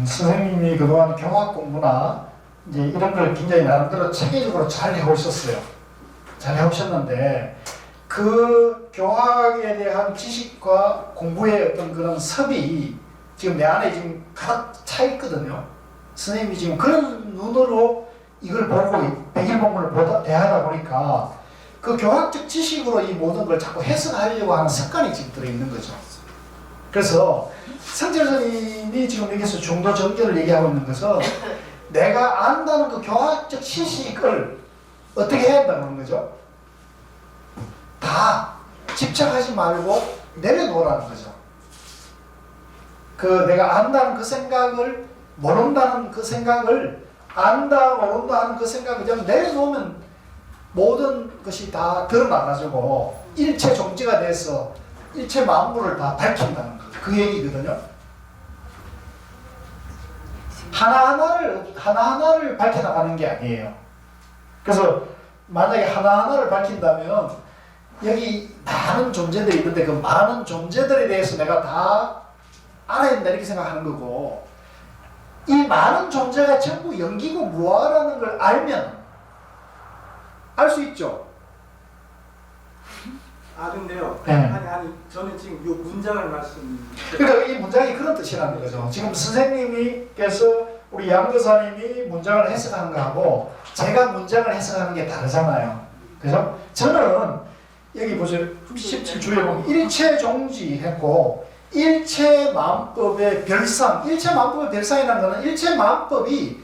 [SPEAKER 1] 선생님이 그동안 경학 공부나 이제 이런 걸 굉장히 나름대로 체계적으로 잘 해오셨어요. 잘 해오셨는데 그 교학에 대한 지식과 공부의 어떤 그런 섭이 지금 내 안에 지금 가득 차 있거든요. 선생님이 지금 그런 눈으로 이걸 보고 백일본문을 대하다 보니까 그 교학적 지식으로 이 모든 걸 자꾸 해석하려고 하는 습관이 지금 들어있는 거죠. 그래서 성철 스님이 지금 여기서 중도 정결을 얘기하고 있는 것은 내가 안다는 그 교학적 지식을 어떻게 해야 한다는 거죠? 다 집착하지 말고 내려놓으라는 거죠. 그 내가 안다는 그 생각을, 모른다는 그 생각을, 안다 모른다 하는 그 생각을 그냥 내려놓으면 모든 것이 다 드러나가지고 일체 종지가 돼서 일체 만물을 다 밝힌다는 거, 그 얘기거든요. 하나하나를 밝혀나가는 게 아니에요. 그래서 만약에 하나하나를 밝힌다면 여기 많은 존재들이 있는데 그 많은 존재들에 대해서 내가 다 알아야 된다 이렇게 생각하는 거고, 이 많은 존재가 전부 연기고 무아라는 걸 알면 알 수 있죠.
[SPEAKER 4] 근데요.
[SPEAKER 1] 네.
[SPEAKER 4] 아니 저는 지금 이 문장을
[SPEAKER 1] 그러니까 이 문장이 그런 뜻이라는 거죠. 지금 선생님께서 우리 양도사님이 문장을 해석하는 거하고 제가 문장을 해석하는 게 다르잖아요. 그죠? 저는 여기 보세요. 17주에 보면 일체 종지 했고 일체 만법의 별상, 일체 만법의 별상이라는 것은 일체 만법이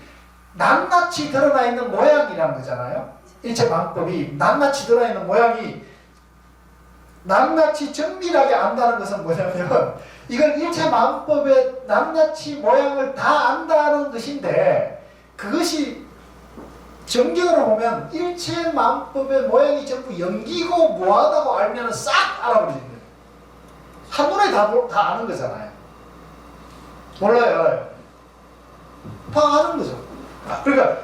[SPEAKER 1] 낱낱이 드러나 있는 모양이라는 거잖아요. 일체 만법이 낱낱이 드러나 있는 모양이 낱낱이 정밀하게 안다는 것은 뭐냐면 이건 일체만법의 낱낱이 모양을 다 안다는 것인데 그것이 정경으로 보면 일체만법의 모양이 전부 연기고 무하다고 알면 싹 알아버리는 거예요. 한눈에 다 아는 거잖아요. 몰라요, 알아요? 다 아는 거죠. 그러니까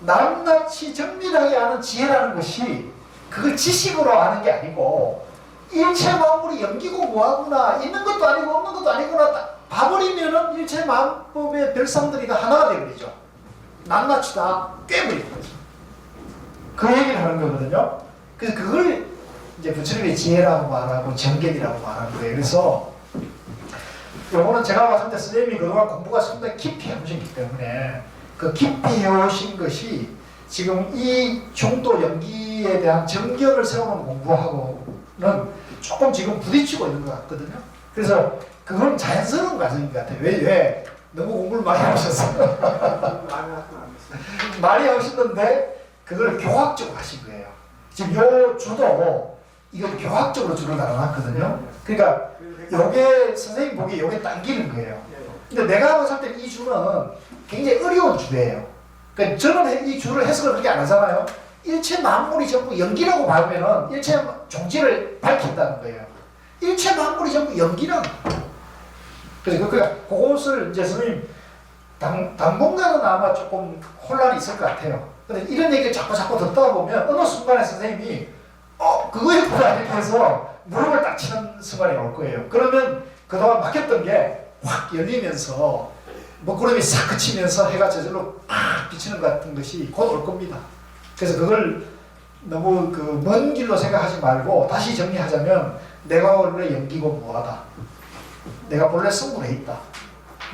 [SPEAKER 1] 낱낱이 정밀하게 아는 지혜라는 것이 그걸 지식으로 아는 게 아니고 일체 만물이 연기고 무하구나, 있는 것도 아니고 없는 것도 아니구나 딱 봐버리면은 일체 만법의 별상들이 다 하나가 되어버리죠. 낱낱이 다 꿰버리는 거죠. 그 얘기를 하는 거거든요. 그래서 그걸 이제 부처님의 지혜라고 말하고 정견이라고 말하는 거예요. 그래서 요거는 제가 봤을 때 선생님이 그동안 공부가 상당히 깊이 해오셨기 때문에 그 깊이 해오신 것이 지금 이 중도 연기에 대한 정견을 세우는 공부하고는 조금 지금 부딪히고 있는 것 같거든요. 그래서 그건 자연스러운 과정인 것 같아요. 왜? 너무 공부를 많이 하셨어요. 많이 하셨는데 그걸 교학적으로 하신 거예요. 지금 요 주도 이걸 교학적으로 주로 나눠놨거든요. 그러니까 요게 선생님 보기에 요게 당기는 거예요. 근데 내가 봤을 때 이 주는 굉장히 어려운 주예요. 그러니까 저는 이 주를 해석을 그렇게 안 하잖아요. 일체 만물이 전부 연기라고 봐면은 일체 종지를 밝힌다는 거예요. 일체 만물이 전부 연기라는 거예요. 그래서 그러니까 그것을 이제 선생님 당분간은 아마 조금 혼란이 있을 것 같아요. 근데 이런 얘기를 자꾸 듣다 보면 어느 순간에 선생님이 그거였구나 이렇게 해서 무릎을 딱 치는 순간이 올 거예요. 그러면 그동안 막혔던 게 확 열리면서 먹구름이 싹 그치면서 해가 저절로 팍 비치는 것 같은 것이 곧 올 겁니다. 그래서 그걸 너무 그 먼 길로 생각하지 말고 다시 정리하자면 내가 원래 연기고 무하다. 내가 본래 성분에 있다.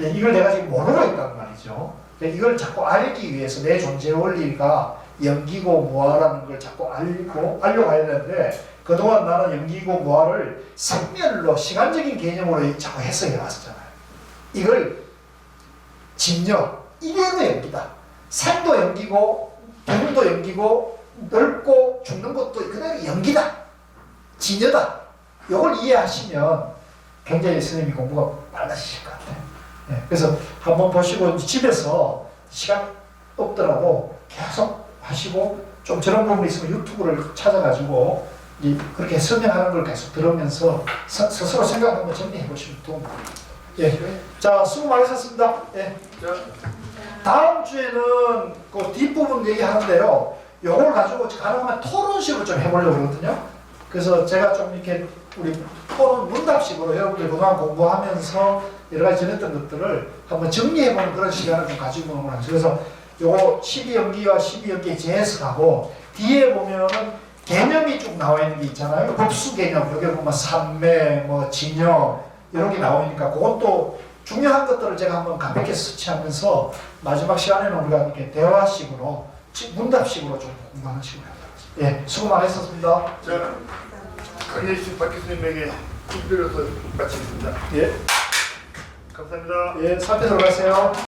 [SPEAKER 1] 이걸 내가 지금 모르고 있단 말이죠. 이걸 자꾸 알기 위해서 내 존재 원리가 연기고 무하라는 걸 자꾸 알려고 해야 되는데 그동안 나는 연기고 무하를 생멸로 시간적인 개념으로 자꾸 해석해 왔었잖아요. 이걸 진여, 이래도 연기다. 생도 연기고 병도 연기고 늙고 죽는 것도 그대로 연기다. 진여다. 이걸 이해하시면 굉장히 선생님이 공부가 빨라지실 것 같아요. 네, 그래서 한번 보시고 집에서 시간 없더라도 계속 하시고 좀 저런 부분이 있으면 유튜브를 찾아가지고 그렇게 설명하는 걸 계속 들으면서 스스로 생각하면 정리해 보시면 도움이 됩니다. 예. 자, 수고 많으셨습니다. 예. 다음 주에는 그 뒷부분 얘기하는데요. 요걸 가지고 가능하면 토론식으로 좀 해보려고 그러거든요. 그래서 제가 좀 이렇게 우리 토론 문답식으로 여러분들 그동안 공부하면서 여러 가지 전했던 것들을 한번 정리해보는 그런 시간을 좀 가지고 오는 거라서 그래서 요거 12연기와 12연기의 재해석하고 뒤에 보면은 개념이 쭉 나와 있는 게 있잖아요. 법수 개념, 여기 보면 산매, 뭐 진여 이런 게 나오니까 그것도 중요한 것들을 제가 한번 가볍게 스치하면서 마지막 시간에는 우리가 이렇게 대화식으로 문답식으로 좀 공부하는 식으로 해보겠습니다. 예, 수고 많으셨습니다.
[SPEAKER 3] 자, 강예식 박 교수님에게 힘들어서 마치겠습니다.
[SPEAKER 1] 예,
[SPEAKER 3] 감사합니다.
[SPEAKER 1] 예, 살펴 들어가세요.